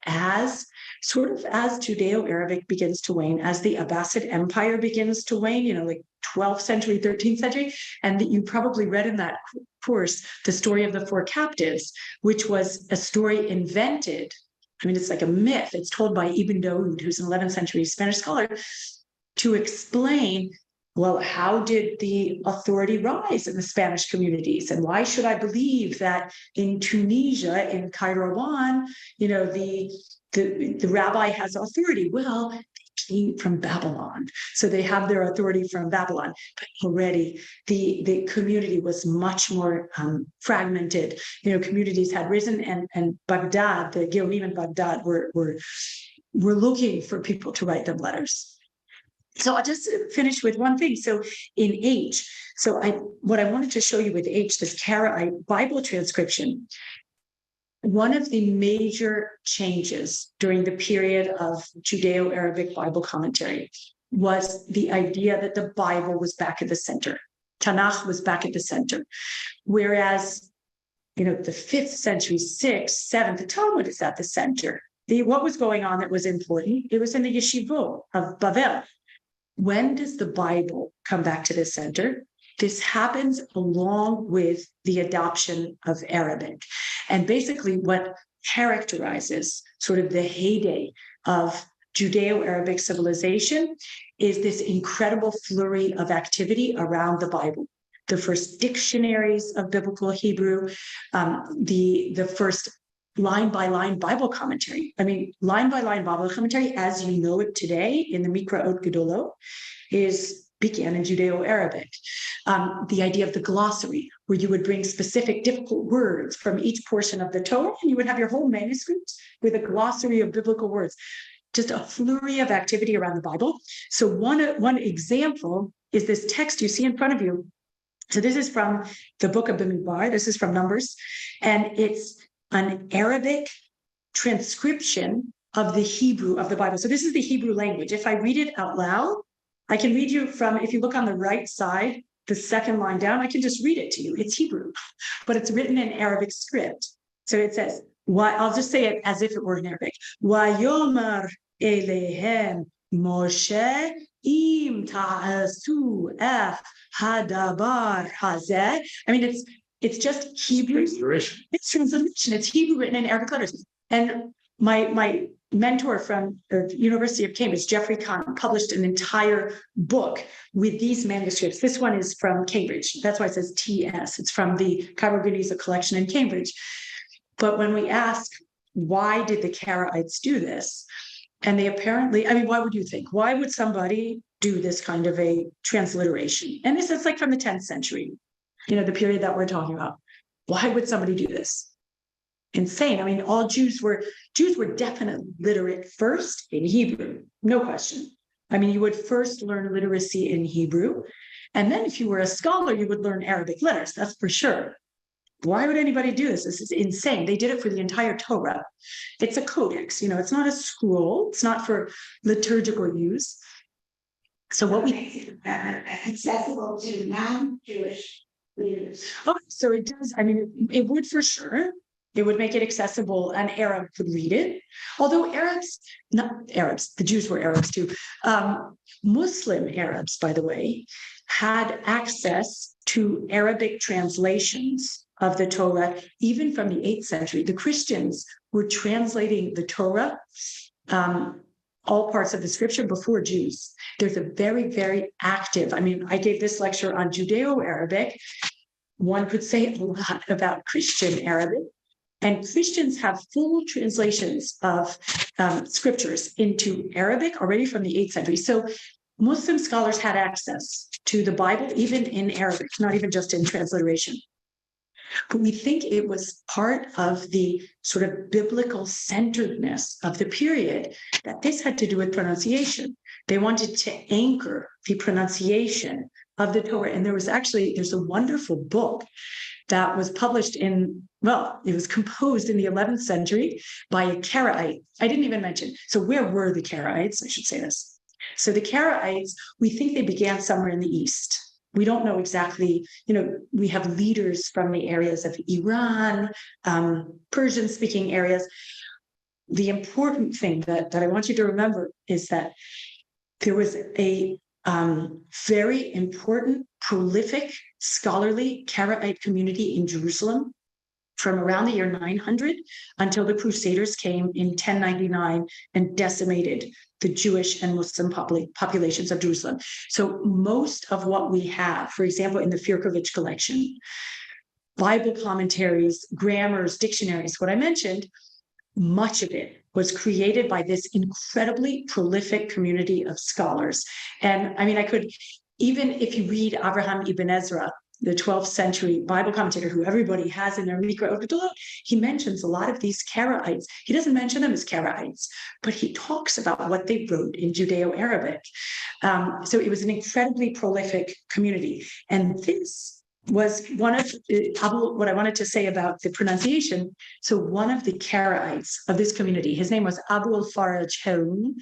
as Judeo-Arabic begins to wane, as the Abbasid Empire begins to wane, like 12th century, 13th century. And you probably read in that course, the story of the 4 captives, which was a story invented. It's like a myth. It's told by Ibn Daud, who's an 11th century Spanish scholar. to explain, well, how did the authority rise in the Spanish communities? And why should I believe that in Tunisia, in Kairouan, the rabbi has authority? Well, they came from Babylon. So they have their authority from Babylon. But already the community was much more fragmented. Communities had risen, and Baghdad, the Geonim in Baghdad were looking for people to write them letters. So I'll just finish with one thing. So in H, what I wanted to show you with H, this Karaite Bible transcription, one of the major changes during the period of Judeo-Arabic Bible commentary was the idea that the Bible was back at the center. Tanakh was back at the center. Whereas, the 5th century, 6th, 7th, the Talmud is at the center. What was going on that was important? It was in the yeshivot of Bavel. When does the Bible come back to the center? This happens along with the adoption of Arabic. And basically what characterizes sort of the heyday of Judeo-Arabic civilization is this incredible flurry of activity around the Bible. The first dictionaries of biblical Hebrew, the first line-by-line Bible commentary. I mean, line-by-line Bible commentary, as you know it today in the Mikraot Gedolot, began in Judeo-Arabic. The idea of the glossary, where you would bring specific difficult words from each portion of the Torah, and you would have your whole manuscript with a glossary of biblical words. Just a flurry of activity around the Bible. So one example is this text you see in front of you. So this is from the book of Bamidbar. This is from Numbers, and it's an Arabic transcription of the Hebrew of the Bible. So this is the Hebrew language. If I read it out loud, I can read you from, if you look on the right side, the second line down, I can just read it to you. It's Hebrew, but it's written in Arabic script. So it says, I'll just say it as if it were in Arabic. Wayomer elehem Moshe im ta'asu hadabar hazeh. I mean, it's just Hebrew. It's transliteration. It's Hebrew written in Arabic letters. And my mentor from the University of Cambridge, Jeffrey Kahn, published an entire book with these manuscripts. This one is from Cambridge. That's why it says TS. It's from the Cairo Geniza collection in Cambridge. But when we ask, why did the Karaites do this? And they apparently, why would you think? Why would somebody do this kind of a transliteration? And this is like from the 10th century, the period that we're talking about. Why would somebody do this? Insane. I mean, all Jews were definitely literate first in Hebrew, no question. I mean, you would first learn literacy in Hebrew, and then if you were a scholar, you would learn Arabic letters, that's for sure. Why would anybody do this? This is insane. They did it for the entire Torah. It's a codex, it's not a scroll. It's not for liturgical use. So what we accessible to non-Jewish readers. Oh, so it does. It would for sure. It would make it accessible. An Arab could read it. Although not Arabs, the Jews were Arabs too. Muslim Arabs, by the way, had access to Arabic translations of the Torah, even from the 8th century. The Christians were translating the Torah, all parts of the scripture before Jews. There's a very, very active, I gave this lecture on Judeo-Arabic. One could say a lot about Christian Arabic. And Christians have full translations of scriptures into Arabic already from the 8th century. So Muslim scholars had access to the Bible, even in Arabic, not even just in transliteration. But we think it was part of the sort of biblical centeredness of the period that this had to do with pronunciation. They wanted to anchor the pronunciation of the Torah. And there's a wonderful book that was published it was composed in the 11th century by a Karaite. I didn't even mention. So where were the Karaites? I should say this. So the Karaites, we think they began somewhere in the East. We don't know exactly, we have leaders from the areas of Iran, Persian-speaking areas. The important thing that I want you to remember is that there was a very important, prolific, scholarly Karaite community in Jerusalem from around the year 900 until the Crusaders came in 1099 and decimated the Jewish and Muslim populations of Jerusalem. So most of what we have, for example, in the Firkovich collection, Bible commentaries, grammars, dictionaries, what I mentioned, much of it was created by this incredibly prolific community of scholars. And I mean, I could, even if you read Avraham Ibn Ezra, the 12th century Bible commentator who everybody has in their Mikra Ogdot, he mentions a lot of these Karaites. He doesn't mention them as Karaites, but he talks about what they wrote in Judeo-Arabic. So it was an incredibly prolific community. And this was one of what I wanted to say about the pronunciation. So one of the Karaites of this community, his name was Abu al-Faraj Harun.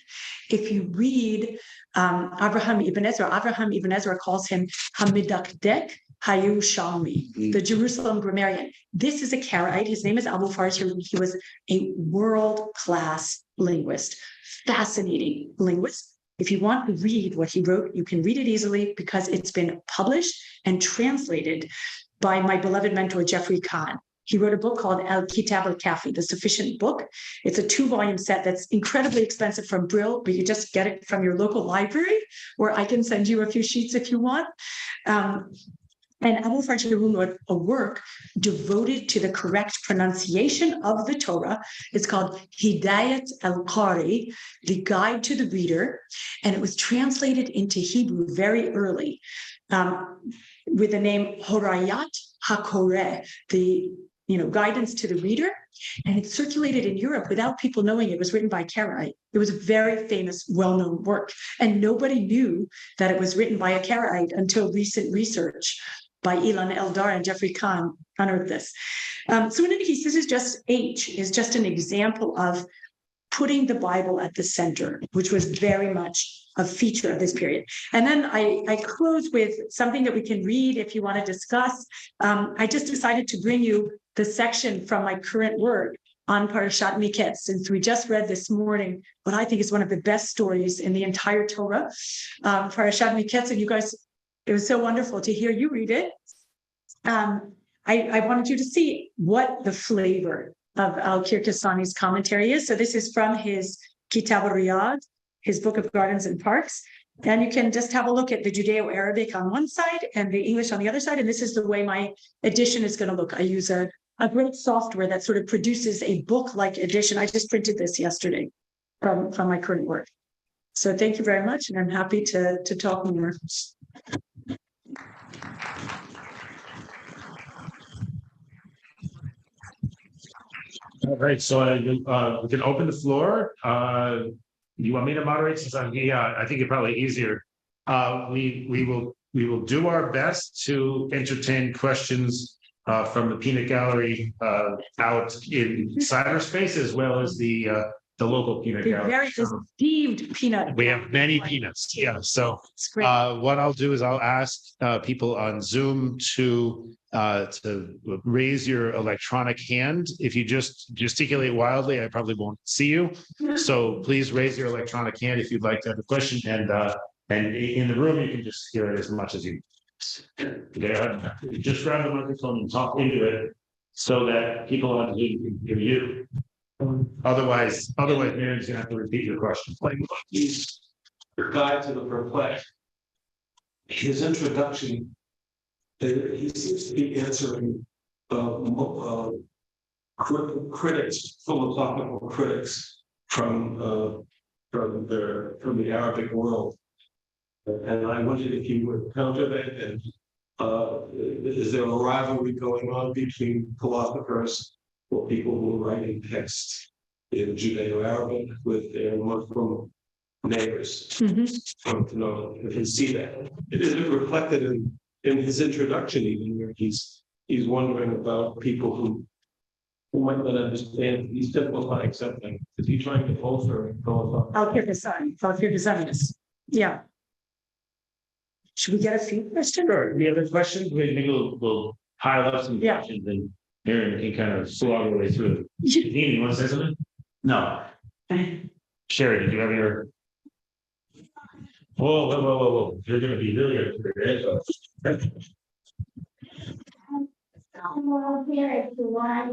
If you read Avraham Ibn Ezra calls him Hamidakdek Hayu Shalmi, the Jerusalem grammarian. This is a Karaite. His name is Abu al-Faraj Harun. He was a world-class linguist, fascinating linguist. If you want to read what he wrote, you can read it easily because it's been published and translated by my beloved mentor, Jeffrey Kahn. He wrote a book called Al Kitab al Kafi, The Sufficient Book. It's a 2-volume set that's incredibly expensive from Brill, but you just get it from your local library, or I can send you a few sheets if you want. And Abu Faraj Harun wrote a work devoted to the correct pronunciation of the Torah. It's called Hidayat al-Qari, the Guide to the Reader. And it was translated into Hebrew very early with the name Horayat HaKoreh, the guidance to the reader. And it circulated in Europe without people knowing it was written by Karaite. It was a very famous, well-known work. And nobody knew that it was written by a Karaite until recent research by Ilan Eldar and Jeffrey Kahn unearthed this. So in any case, this is just an example of putting the Bible at the center, which was very much a feature of this period. And then I close with something that we can read if you want to discuss. I just decided to bring you the section from my current work on Parashat Miketz, since we just read this morning what I think is one of the best stories in the entire Torah, Parashat Miketz, and you guys, it was so wonderful to hear you read it. I wanted you to see what the flavor of Al-Kirkasani's commentary is. So this is from his Kitab Riyad, his Book of Gardens and Parks. And you can just have a look at the Judeo-Arabic on one side and the English on the other side. And this is the way my edition is going to look. I use a great software that sort of produces a book-like edition. I just printed this yesterday from my current work. So thank you very much. And I'm happy to talk more. All right, so we can open the floor. You want me to moderate since I'm here? Yeah, I think it's probably easier. We will do our best to entertain questions from the peanut gallery out in cyberspace, as well as the local peanut gallery. Very esteemed peanut. We have many peanuts. Yeah. So what I'll do is I'll ask people on Zoom to raise your electronic hand. If you just gesticulate wildly, I probably won't see you. So please raise your electronic hand if you'd like to have a question. And in the room, you can just hear it as much as you. Just grab the microphone and talk into it so that people on Zoom can hear you. Otherwise, Miriam's gonna have to repeat your question. He's your guide to the perplexed. His introduction, he seems to be answering critics, philosophical critics from the Arabic world. And I wondered if you would counter that. And is there a rivalry going on between philosophers or people who are writing texts in Judeo-Arabic with their Muslim neighbors? I want to know if you see that. It isn't reflected in his introduction, even where he's wondering about people who might not understand. He's simplifying something. Is he trying to alter Al-Kirkasani? Yeah. Should we get a few questions? Sure. Any other questions? Maybe we'll pile up some questions and Miriam can kind of slog our way through it. Dean, you want to say something? No. Sherry, did you have your? Whoa. You're going to be really good. Well, here as to why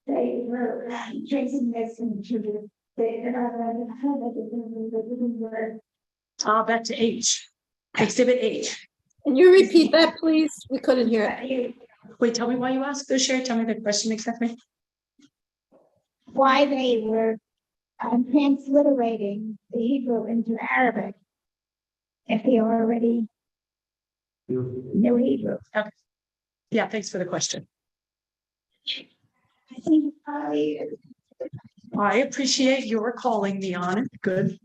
they were tracing this into Back to H, exhibit H. Can you repeat that, please? We couldn't hear it. Wait, tell me why you asked this, Sherry. Tell me the question exactly. why they were transliterating the Hebrew into Arabic if they already knew Hebrew. Yeah, thanks for the question. I think I appreciate your calling me on it. Good.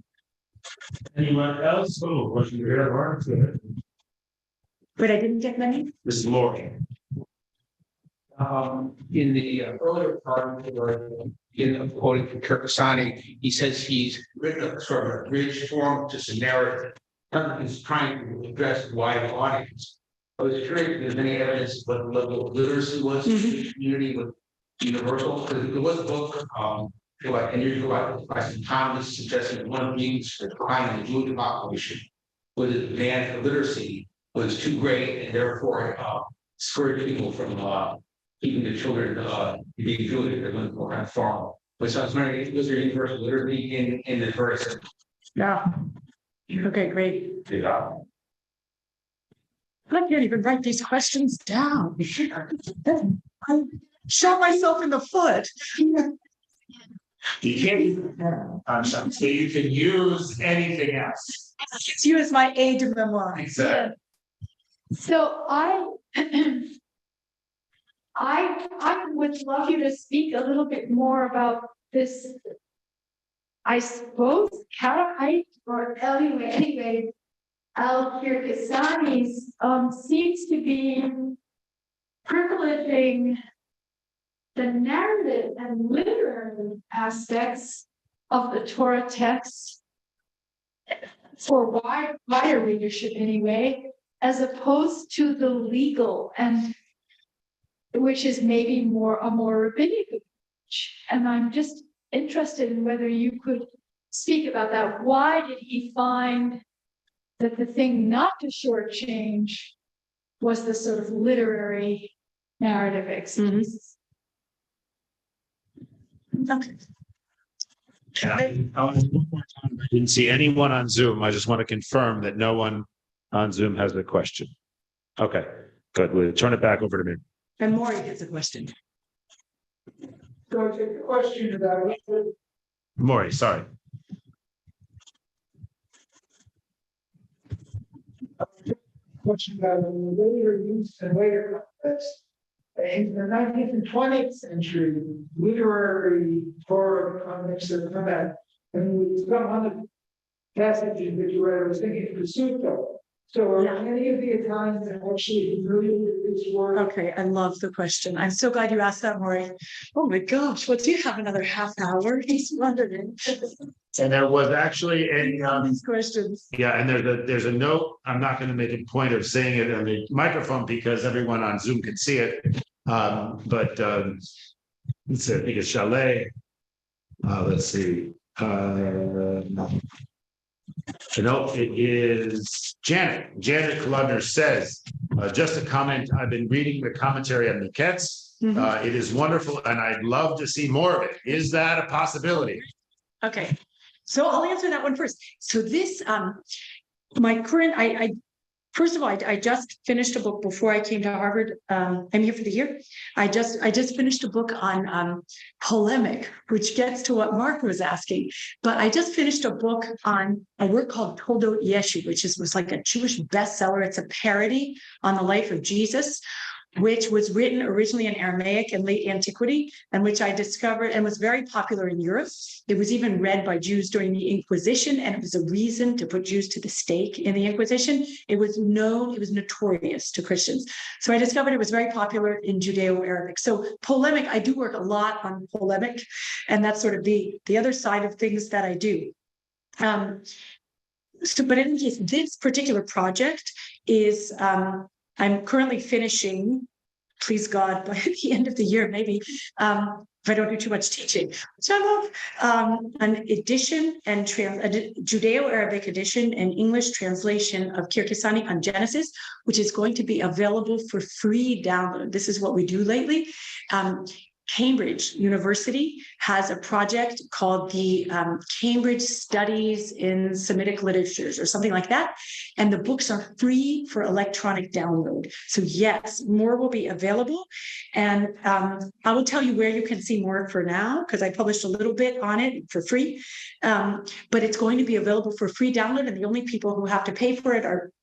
Anyone else? Oh, question here, Mark. But I didn't get many. This is Lori. In the earlier part, in quoting from Kirkasani, he says he's written a sort of a bridge form, just a narrative. He's trying to address a wide audience. I was curious if there's any evidence what the level of literacy was in the community with universal, because there was a book, and you're right, by some Thomas suggesting that one of the reasons for decline in the Jewish population was that the demand for literacy was too great, and therefore discouraged people from keeping the children being Jewish. They're going to go around farm. But so I was wondering, was there universal literacy in the verse? Yeah. Okay, great. Yeah. I can't even write these questions down. I shot myself in the foot. You can't use the pen, so you can use anything else. It's you as my aide de memoire. Exactly. So I would love you to speak a little bit more about this. I suppose Karaite or anyway, Al-Kirkasani's seems to be privileging the narrative and literary aspects of the Torah text for wider readership anyway, as opposed to the legal, and which is maybe a more rabbinic approach. And I'm just interested in whether you could speak about that. Why did he find that the thing not to shortchange was the sort of literary narrative exegesis? Okay. I didn't see anyone on Zoom. I just want to confirm that no one on Zoom has a question. Okay, good. We'll turn it back over to me. And Maury has a question. So it's a question about Maury, sorry. later use and later context. In the 19th and 20th century, literary Torah context have come out. And some other passages that you read, I was thinking of the Sutta. So are any of the Italians actually familiar with this word? Okay, I love the question. I'm so glad you asked that, Maury. Oh my gosh, what do you have another half hour? He's wondering. And there was actually a These questions. yeah, and there's a note. I'm not going to make a point of saying it on the microphone because everyone on Zoom can see it. But let's see, I think it's Chalet. Let's see. It is Janet. Janet Kludner says, just a comment. I've been reading the commentary on Miketz. It is wonderful, and I'd love to see more of it. Is that a possibility? Okay, so I'll answer that one first. So this, my current, first of all, I just finished a book before I came to Harvard. I'm here for the year. I just finished a book on polemic, which gets to what Mark was asking. But I just finished a book on a work called Toldot Yeshu, which was like a Jewish bestseller. It's a parody on the life of Jesus, which was written originally in Aramaic in late antiquity, and which I discovered and was very popular in Europe. It was even read by Jews during the Inquisition, and it was a reason to put Jews to the stake in the Inquisition. It was notorious to Christians. So I discovered it was very popular in Judeo-Arabic. So polemic, I do work a lot on polemic, and that's sort of the other side of things that I do. But in this particular project is, I'm currently finishing, please God, by the end of the year, maybe, if I don't do too much teaching, which I love, an edition and a Judeo-Arabic edition and English translation of Kirkasani on Genesis, which is going to be available for free download. This is what we do lately. Cambridge University has a project called the Cambridge Studies in Semitic Literatures or something like that. And the books are free for electronic download. So yes, more will be available. And I will tell you where you can see more for now, because I published a little bit on it for free. But it's going to be available for free download. And the only people who have to pay for it are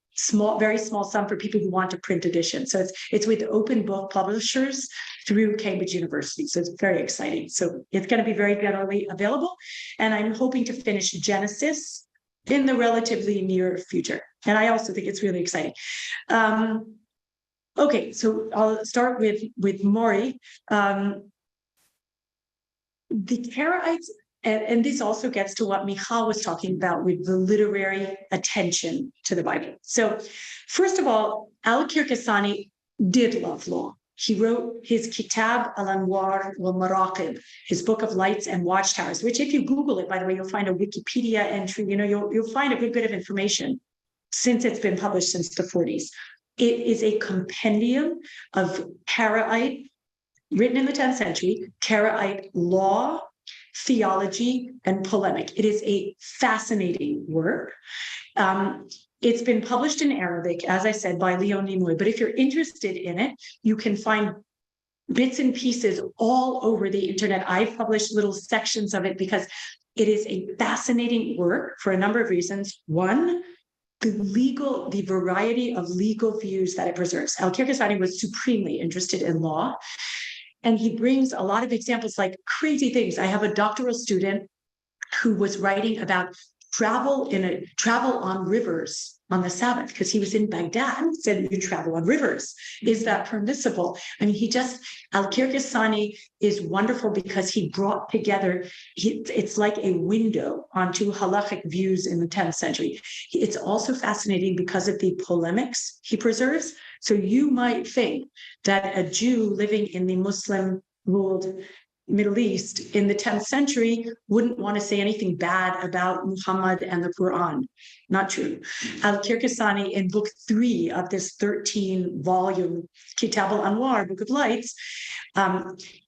very small sum for people who want a print edition. So it's with Open Book Publishers through Cambridge University. So it's very exciting. So it's going to be very generally available. And I'm hoping to finish Genesis in the relatively near future. And I also think it's really exciting. Okay, so I'll start with Maury. The Karaites, and this also gets to what Michal was talking about with the literary attention to the Bible. So first of all, Al-Kirkasani did love law. He wrote his Kitab al-Anwar wal-Maraqib, his book of lights and watchtowers, which if you Google it, by the way, you'll find a Wikipedia entry, you'll find a good bit of information since it's been published since the 40s. It is a compendium of Karaite, written in the 10th century, Karaite law, theology, and polemic. It is a fascinating work. It's been published in Arabic, as I said, by Leon Nimoy. But if you're interested in it, you can find bits and pieces all over the internet. I've published little sections of it because it is a fascinating work for a number of reasons. One, the variety of legal views that it preserves. Al-Kirkasani was supremely interested in law. And he brings a lot of examples like crazy things. I have a doctoral student who was writing about travel on rivers on the Sabbath, because he was in Baghdad and said, you travel on rivers. Is that permissible? I mean, Al-Kirkasani is wonderful because he brought together, it's like a window onto halachic views in the 10th century. It's also fascinating because of the polemics he preserves. So you might think that a Jew living in the Muslim-ruled Middle East in the 10th century wouldn't want to say anything bad about Muhammad and the Quran. Not true. Al-Kirkasani, in book 3 of this 13-volume Kitab al-Anwar, Book of Lights,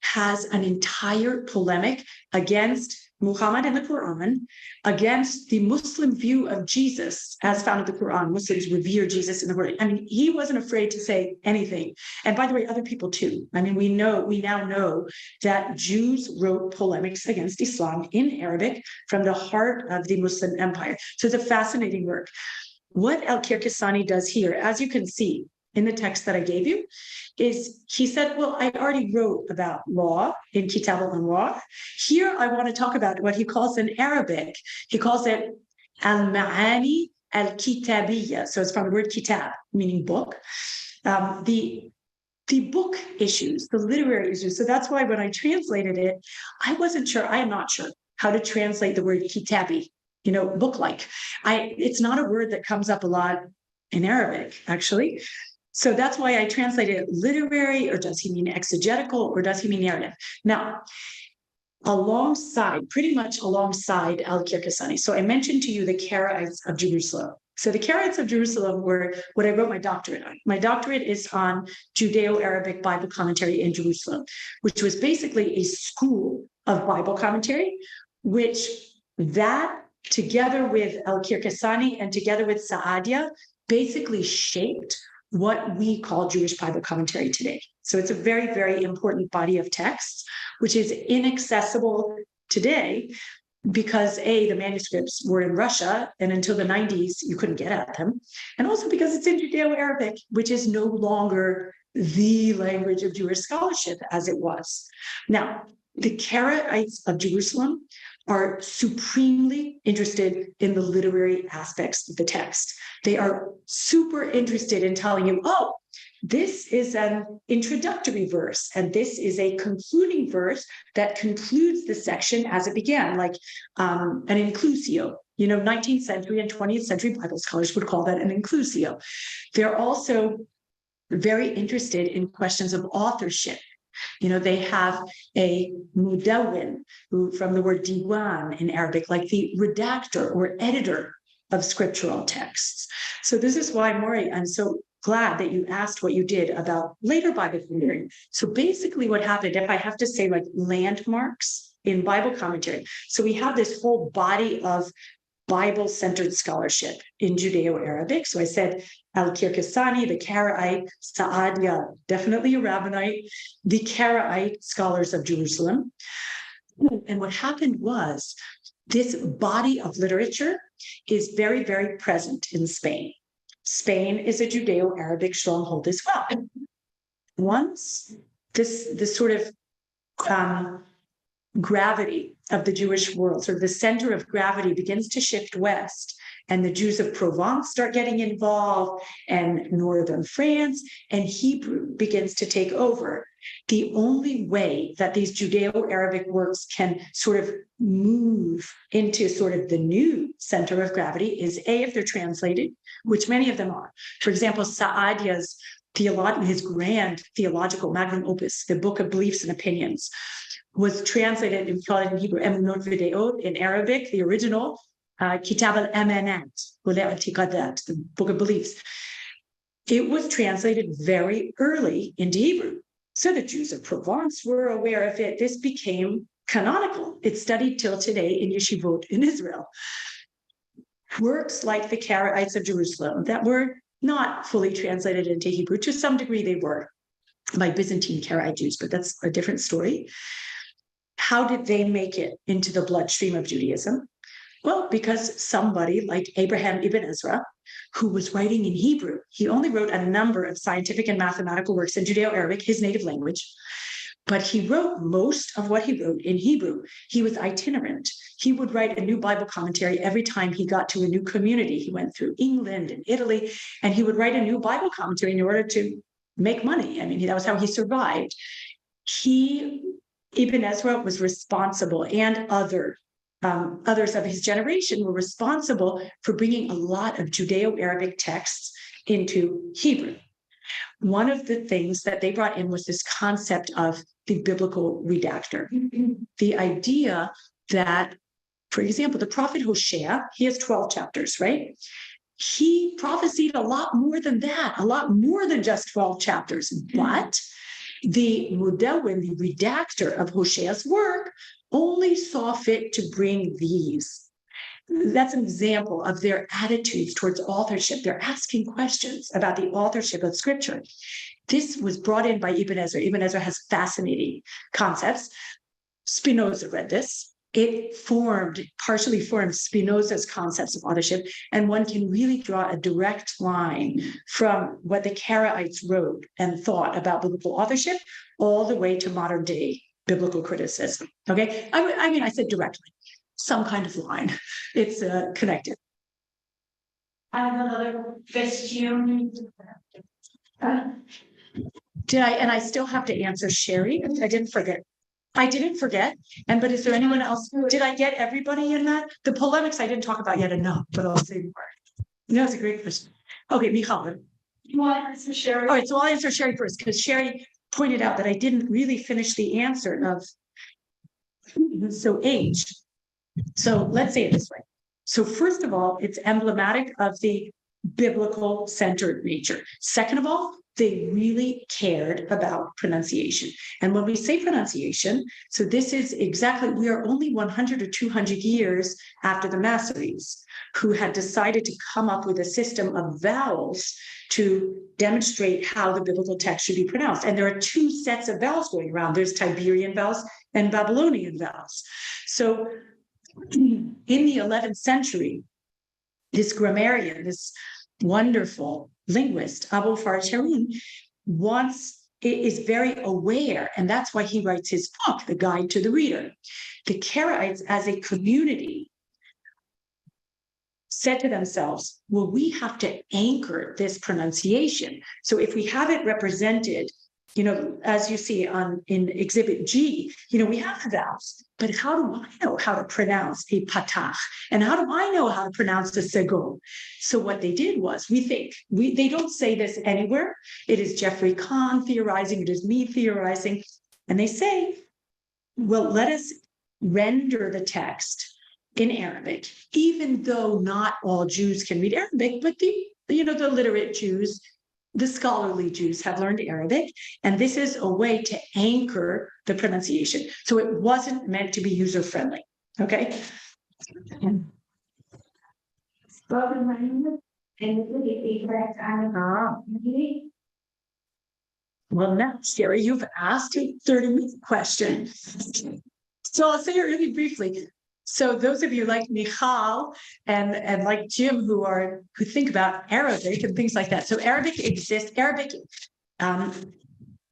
has an entire polemic against Muhammad and the Quran, against the Muslim view of Jesus as found in the Quran. Muslims revere Jesus in the Quran. I mean, he wasn't afraid to say anything. And by the way, other people too. I mean, we now know that Jews wrote polemics against Islam in Arabic from the heart of the Muslim empire. So it's a fascinating work. What Al-Kirkasani does here, as you can see in the text that I gave you, is he said, well, I already wrote about law in Kitab al-Anwar. Here, I want to talk about what he calls in Arabic. He calls it al-Ma'ani al-Kitabiyya. So it's from the word kitab, meaning book. The book issues, the literary issues. So that's why when I translated it, I am not sure how to translate the word kitabi, book-like. It's not a word that comes up a lot in Arabic, actually. So that's why I translated it literary, or does he mean exegetical, or does he mean narrative? Now, pretty much alongside Al-Kirkasani. So I mentioned to you the Karaites of Jerusalem. So the Karaites of Jerusalem were what I wrote my doctorate on. My doctorate is on Judeo-Arabic Bible commentary in Jerusalem, which was basically a school of Bible commentary, which that together with Al-Kirkasani and together with Saadia basically shaped what we call Jewish Bible commentary today. So it's a very, very important body of texts, which is inaccessible today because the manuscripts were in Russia, and until the 90s, you couldn't get at them. And also because it's in Judeo-Arabic, which is no longer the language of Jewish scholarship as it was. Now, the Karaites of Jerusalem are supremely interested in the literary aspects of the text. They are super interested in telling you, oh, this is an introductory verse, and this is a concluding verse that concludes the section as it began, like an inclusio. 19th century and 20th century Bible scholars would call that an inclusio. They're also very interested in questions of authorship. They have a mudawwin, who from the word diwan in Arabic, like the redactor or editor of scriptural texts. So this is why, Maury, I'm so glad that you asked what you did about later Bible commentary. So basically what happened, if I have to say like landmarks in Bible commentary, so we have this whole body of Bible-centered scholarship in Judeo-Arabic. So I said Al-Kirkasani, the Karaite, Saadia, definitely a Rabbinite, the Karaite scholars of Jerusalem. And what happened was this body of literature is very, very present in Spain. Spain is a Judeo-Arabic stronghold as well. Once this sort of gravity of the Jewish world, sort of the center of gravity begins to shift west, and the Jews of Provence start getting involved, and northern France, and Hebrew begins to take over. The only way that these Judeo-Arabic works can sort of move into sort of the new center of gravity is A, if they're translated, which many of them are. For example, Saadia's his grand theological magnum opus, the Book of Beliefs and Opinions, was translated, we call it in Hebrew, Emunot Videot, in Arabic, the original, Kitab al-Amanat, the Book of Beliefs. It was translated very early into Hebrew. So the Jews of Provence were aware of it. This became canonical. It's studied till today in yeshivot in Israel. Works like the Karaites of Jerusalem that were not fully translated into Hebrew, to some degree they were, by Byzantine Karaite Jews, but that's a different story. How did they make it into the bloodstream of Judaism? Well, because somebody like Abraham ibn Ezra, who was writing in Hebrew, he only wrote a number of scientific and mathematical works in Judeo-Arabic, his native language, but he wrote most of what he wrote in Hebrew. He was itinerant. He would write a new Bible commentary every time he got to a new community. He went through England and Italy, and he would write a new Bible commentary in order to make money. I mean, that was how he survived. Ibn Ezra was responsible, and others of his generation were responsible for bringing a lot of Judeo-Arabic texts into Hebrew. One of the things that they brought in was this concept of the biblical redactor. The idea that, for example, the prophet Hosea, he has 12 chapters, right? He prophesied a lot more than that, a lot more than just 12 chapters. But the Mudawwin, the redactor of Hosea's work, only saw fit to bring these. That's an example of their attitudes towards authorship. They're asking questions about the authorship of scripture. This was brought in by Ibn Ezra. Ibn Ezra has fascinating concepts. Spinoza read this. It partially formed Spinoza's concepts of authorship, and one can really draw a direct line from what the Karaites wrote and thought about biblical authorship all the way to modern day biblical criticism. Okay, I mean, I said directly, some kind of line. It's connected. I have another question. And I still have to answer Sherry. I didn't forget. But is there anyone else? Did I get everybody in that? The polemics I didn't talk about yet enough, but I'll say more. No, it's a great question. Okay, Michal. You want to answer Sherry? All right, so I'll answer Sherry first, because Sherry pointed out that I didn't really finish the answer of age. So let's say it this way. So first of all, it's emblematic of the biblical centered nature. Second of all, they really cared about pronunciation. And when we say pronunciation, so this is exactly, we are only 100 or 200 years after the Massoretes, who had decided to come up with a system of vowels to demonstrate how the biblical text should be pronounced. And there are two sets of vowels going around. There's Tiberian vowels and Babylonian vowels. So in the 11th century, this grammarian, this wonderful linguist, Abu Fartarin, is very aware, and that's why he writes his book, The Guide to the Reader. The Karaites as a community said to themselves, well, we have to anchor this pronunciation. So if we have it represented, as you see in Exhibit G, we have the vowels, but how do I know how to pronounce a patach? And how do I know how to pronounce a segol? So what they did was, they don't say this anywhere. It is Jeffrey Kahn theorizing, it is me theorizing. And they say, well, let us render the text in Arabic, even though not all Jews can read Arabic, but the literate Jews, the scholarly Jews have learned Arabic, and this is a way to anchor the pronunciation. So it wasn't meant to be user-friendly, okay? Spoken language and the correct Well, now, Sherry, you've asked a 30-minute question. So I'll say it really briefly. So those of you like Michal and like Jim who think about Arabic and things like that. So Arabic exists. Arabic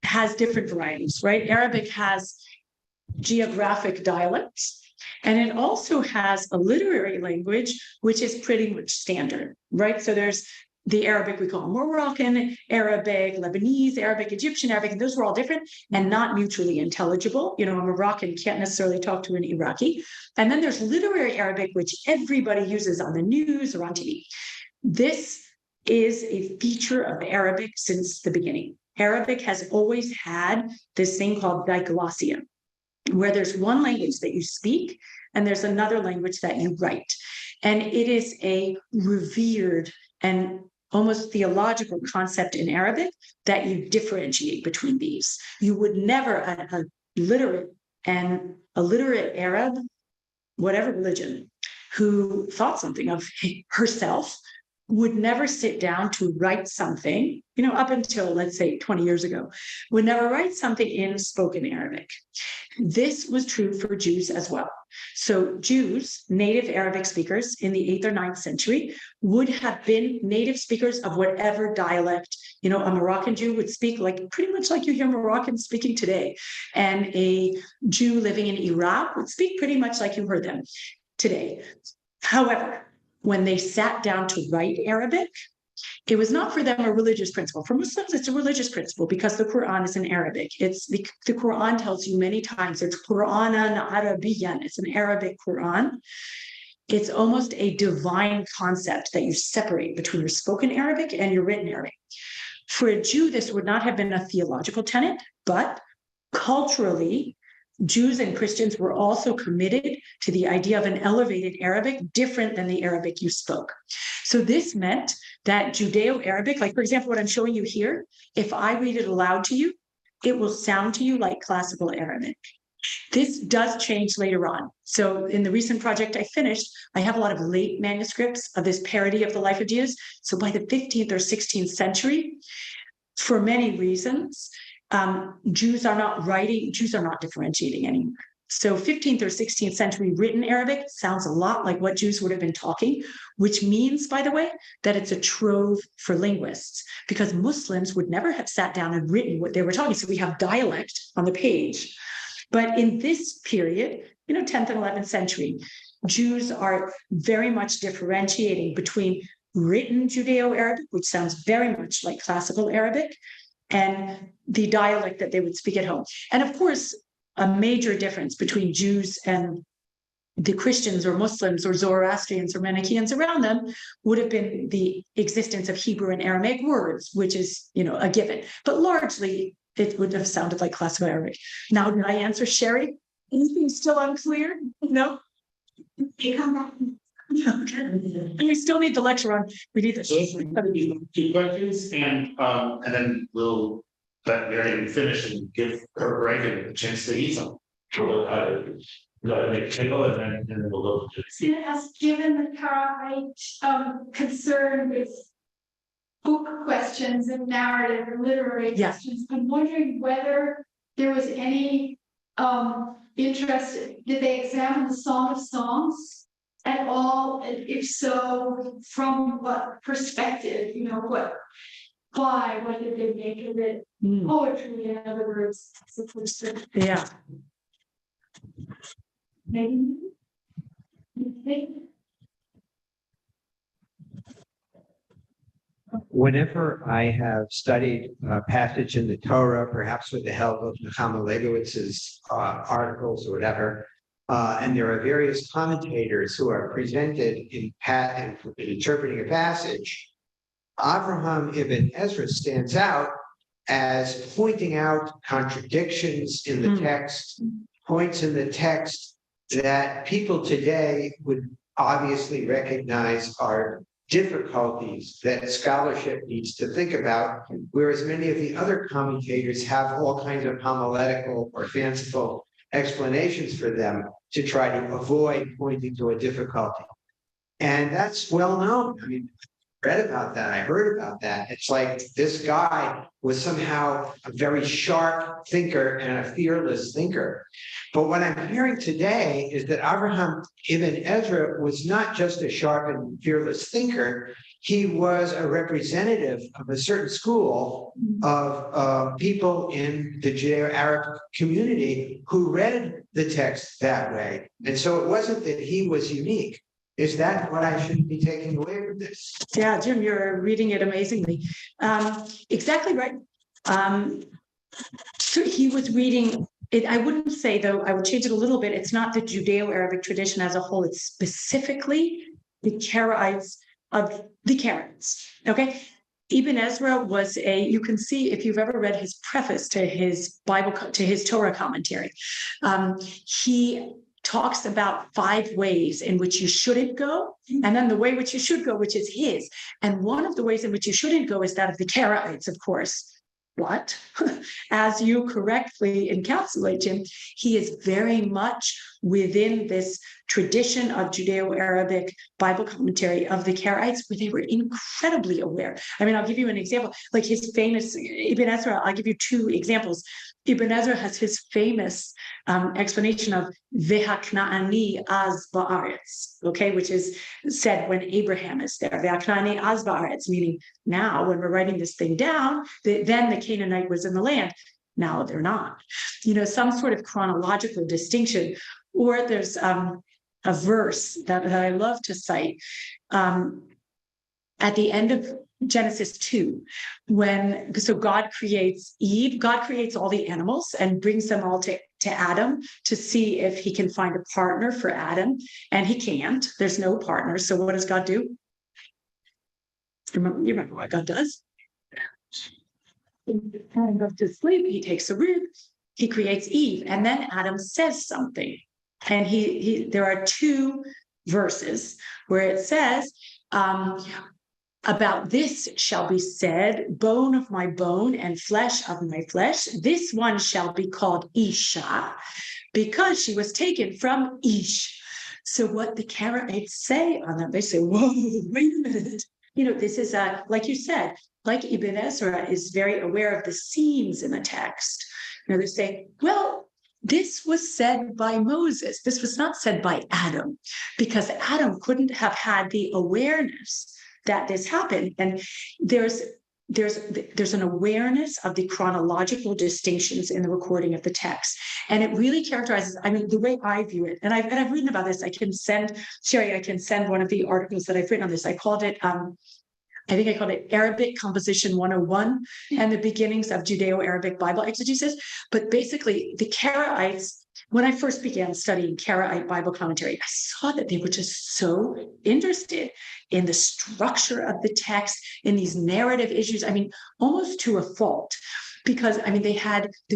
has different varieties, right? Arabic has geographic dialects, and it also has a literary language, which is pretty much standard, right? So there's the Arabic we call Moroccan Arabic, Lebanese Arabic, Egyptian Arabic, and those were all different and not mutually intelligible. A Moroccan can't necessarily talk to an Iraqi. And then there's literary Arabic, which everybody uses on the news or on TV. This is a feature of Arabic since the beginning. Arabic has always had this thing called diglossia, where there's one language that you speak and there's another language that you write. And it is a revered and almost theological concept in Arabic that you differentiate between these. You would never, a literate Arab, whatever religion, who thought something of herself, would never sit down to write something, up until, let's say, 20 years ago, would never write something in spoken Arabic. This was true for Jews as well. So Jews, native Arabic speakers in the 8th or 9th century, would have been native speakers of whatever dialect. A Moroccan Jew would speak pretty much like you hear Moroccans speaking today. And a Jew living in Iraq would speak pretty much like you heard them today. However, when they sat down to write Arabic, it was not for them a religious principle. For Muslims, it's a religious principle because the Quran is in Arabic. The Quran tells you many times it's Quranan Arabiyan. It's an Arabic Quran. It's almost a divine concept that you separate between your spoken Arabic and your written Arabic. For a Jew, this would not have been a theological tenet, but culturally, Jews and Christians were also committed to the idea of an elevated Arabic different than the Arabic you spoke. So this meant that Judeo-Arabic, like for example, what I'm showing you here, if I read it aloud to you, it will sound to you like classical Arabic. This does change later on. So in the recent project I finished, I have a lot of late manuscripts of this parody of the life of Jesus. So by the 15th or 16th century, for many reasons, Jews are not differentiating anymore. So 15th or 16th century written Arabic sounds a lot like what Jews would have been talking, which means, by the way, that it's a trove for linguists, because Muslims would never have sat down and written what they were talking. So we have dialect on the page. But in this period, 10th and 11th century, Jews are very much differentiating between written Judeo-Arabic, which sounds very much like classical Arabic, and the dialect that they would speak at home. And of course, a major difference between Jews and the Christians or Muslims or Zoroastrians or Manichaeans around them would have been the existence of Hebrew and Aramaic words, which is, a given. But largely, it would have sounded like classical Arabic. Now, did I answer Sherry? Anything still unclear? No? You come back. Okay. We still need the lecture on. We need this. Two questions, and then we'll let Miriam finish and give her break and a chance to eat some. Make a table and then we'll go to the. As given the current concern with book questions and narrative and literary questions, I'm wondering whether there was any interest. Did they examine the Song of Songs at all? And if so, from what perspective? Why? What did they make of it? Poetry, in other words. Yeah. Maybe. Whenever I have studied a passage in the Torah, perhaps with the help of Nechama Leibowitz's articles or whatever, and there are various commentators who are presented in interpreting a passage, Avraham ibn Ezra stands out as pointing out contradictions in the text, points in the text that people today would obviously recognize are difficulties that scholarship needs to think about, whereas many of the other commentators have all kinds of homiletical or fanciful explanations for them to try to avoid pointing to a difficulty. And that's well known. I mean, I read about that. I heard about that. It's like this guy was somehow a very sharp thinker and a fearless thinker. But what I'm hearing today is that Abraham ibn Ezra was not just a sharp and fearless thinker. He was a representative of a certain school of people in the Judeo-Arab community who read the text that way. And so it wasn't that he was unique. Is that what I should be taking away from this? Yeah, Jim, you're reading it amazingly. Exactly right. So he was reading it. I wouldn't say, though, I would change it a little bit. It's not the Judeo-Arabic tradition as a whole. It's specifically the Karaites of the Karaites. Okay. Ibn Ezra was you can see if you've ever read his preface to his Bible, to his Torah commentary, he talks about 5 ways in which you shouldn't go, and then the way which you should go, which is his. And one of the ways in which you shouldn't go is that of the Karaites, of course. But as you correctly encapsulate him, he is very much within this tradition of Judeo-Arabic Bible commentary of the Karaites, where they were incredibly aware. I mean, I'll give you an example, like his famous Ibn Ezra. I'll give you 2 examples. Ibn Ezra has his famous explanation of Vehakna'ani az ba'aretz, okay, which is said when Abraham is there. Vehakna'ani az ba'aretz, meaning now when we're writing this thing down, then the Canaanite was in the land. Now they're not. You know, some sort of chronological distinction. Or there's a verse that I love to cite at the end of Genesis 2, so God creates Eve, God creates all the animals and brings them all to Adam to see if he can find a partner for Adam, and he can't. There's no partner. So what does God do? You remember what God does? Adam goes to sleep, he takes a rib, he creates Eve, and then Adam says something. And there are 2 verses where it says, about this shall be said, bone of my bone and flesh of my flesh. This one shall be called Isha, because she was taken from Ish. So what the Karaites say on that, they say, whoa, wait a minute. You know, this is like you said, like Ibn Ezra is very aware of the seams in the text. You know, they say, well, this was said by Moses. This was not said by Adam, because Adam couldn't have had the awareness that this happened. And there's an awareness of the chronological distinctions in the recording of the text. And it really characterizes, I mean, the way I view it, and I've written about this. I can send one of the articles that I've written on this. I called it, I think I called it Arabic Composition 101 and the Beginnings of Judeo-Arabic Bible Exegesis. But basically, the Karaites, when I first began studying Karaite Bible commentary, I saw that they were just so interested in the structure of the text, in these narrative issues. I mean, almost to a fault, because I mean, they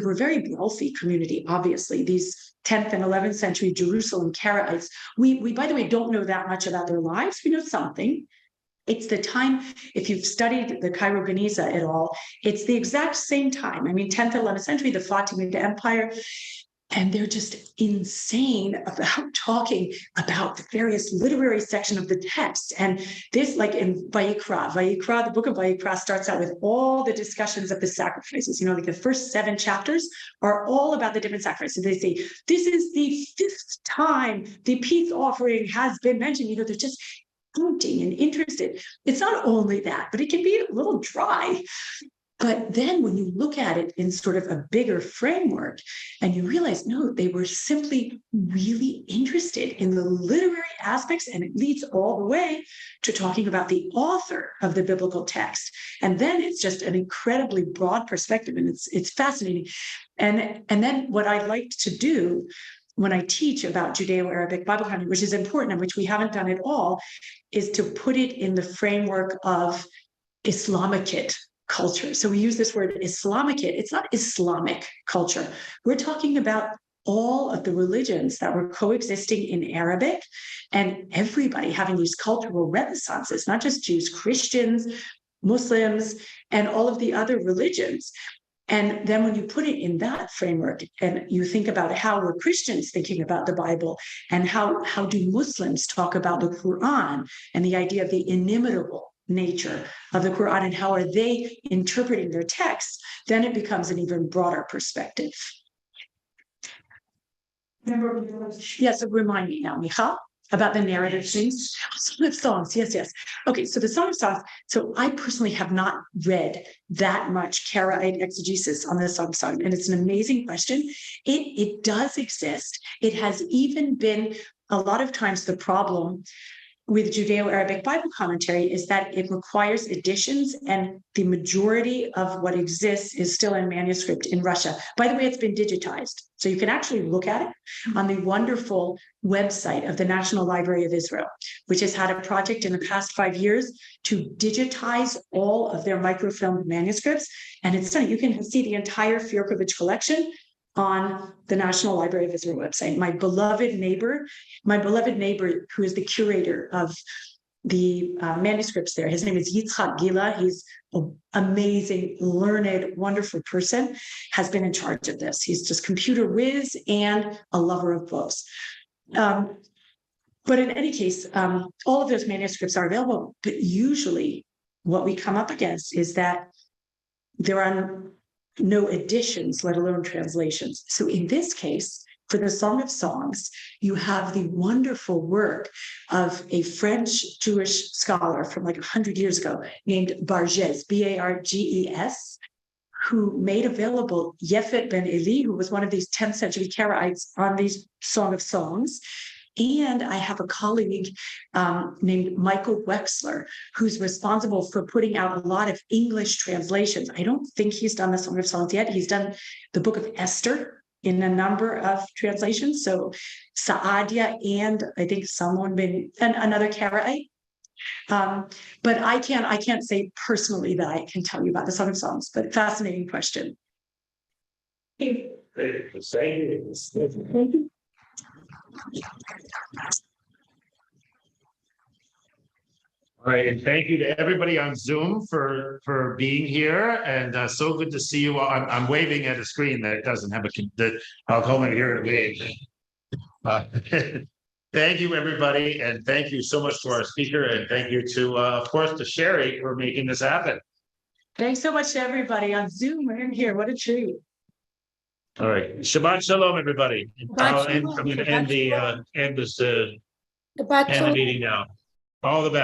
were a very wealthy community, obviously, these 10th and 11th century Jerusalem Karaites. We, by the way, don't know that much about their lives. We know something. It's the time, if you've studied the Cairo Geniza at all, it's the exact same time. I mean, 10th, 11th century, the Fatimid Empire, and they're just insane about talking about the various literary section of the text. And this, like in Vayikra, the book of Vayikra starts out with all the discussions of the sacrifices. You know, like the first 7 chapters are all about the different sacrifices. They say, this is the 5th time the peace offering has been mentioned. You know, they're just counting and interested. It's not only that, but it can be a little dry. But then when you look at it in sort of a bigger framework and you realize, no, they were simply really interested in the literary aspects, and it leads all the way to talking about the author of the biblical text. And then it's just an incredibly broad perspective, and it's fascinating. And then what I like to do when I teach about Judeo-Arabic Bible commentary, which is important and which we haven't done at all, is to put it in the framework of Islamicate culture. So we use this word Islamic. It's not Islamic culture. We're talking about all of the religions that were coexisting in Arabic and everybody having these cultural renaissances, not just Jews, Christians, Muslims, and all of the other religions. And then when you put it in that framework and you think about how were Christians thinking about the Bible and how do Muslims talk about the Quran and the idea of the inimitable nature of the Quran and how are they interpreting their texts, then it becomes an even broader perspective. Yes, so remind me now, Michal, about the narrative things. Song of Songs, yes. Okay, so the Song of Songs. So I personally have not read that much Karaite exegesis on the Song of Songs, and it's an amazing question. It does exist. It has even been a lot of times the problem with Judeo-Arabic Bible commentary is that it requires additions, and the majority of what exists is still in manuscript in Russia. By the way, it's been digitized. So you can actually look at it on the wonderful website of the National Library of Israel, which has had a project in the past 5 years to digitize all of their microfilmed manuscripts. And it's stunning. You can see the entire Firkovich collection on the National Library of Israel website. My beloved neighbor who is the curator of the manuscripts there, his name is Yitzhak Gila. He's an amazing, learned, wonderful person, has been in charge of this. He's just computer whiz and a lover of books. But in any case, all of those manuscripts are available, but usually what we come up against is that there are no additions, let alone translations. So in this case, for the Song of Songs, you have the wonderful work of a French Jewish scholar from like 100 years ago named Barges, B-A-R-G-E-S, who made available Yefet ben Eli, who was one of these 10th century Karaites on these Song of Songs. And I have a colleague named Michael Wexler, who's responsible for putting out a lot of English translations. I don't think he's done the Song of Songs yet. He's done the Book of Esther in a number of translations. So Saadia and I think Salmon bin and another Karaite. But I can't say personally that I can tell you about the Song of Songs, but fascinating question. Thank you. All right, and thank you to everybody on Zoom for being here, and so good to see you all. I'm waving at a screen that doesn't have that I'll come in here and wave. Thank you, everybody, and thank you so much to our speaker, and thank you to, of course, to Sherry for making this happen. Thanks so much to everybody on Zoom and here. What a treat. All right, Shabbat Shalom, everybody. Shabbat I'm Shalom. going to end the Shabbat meeting now. All the best.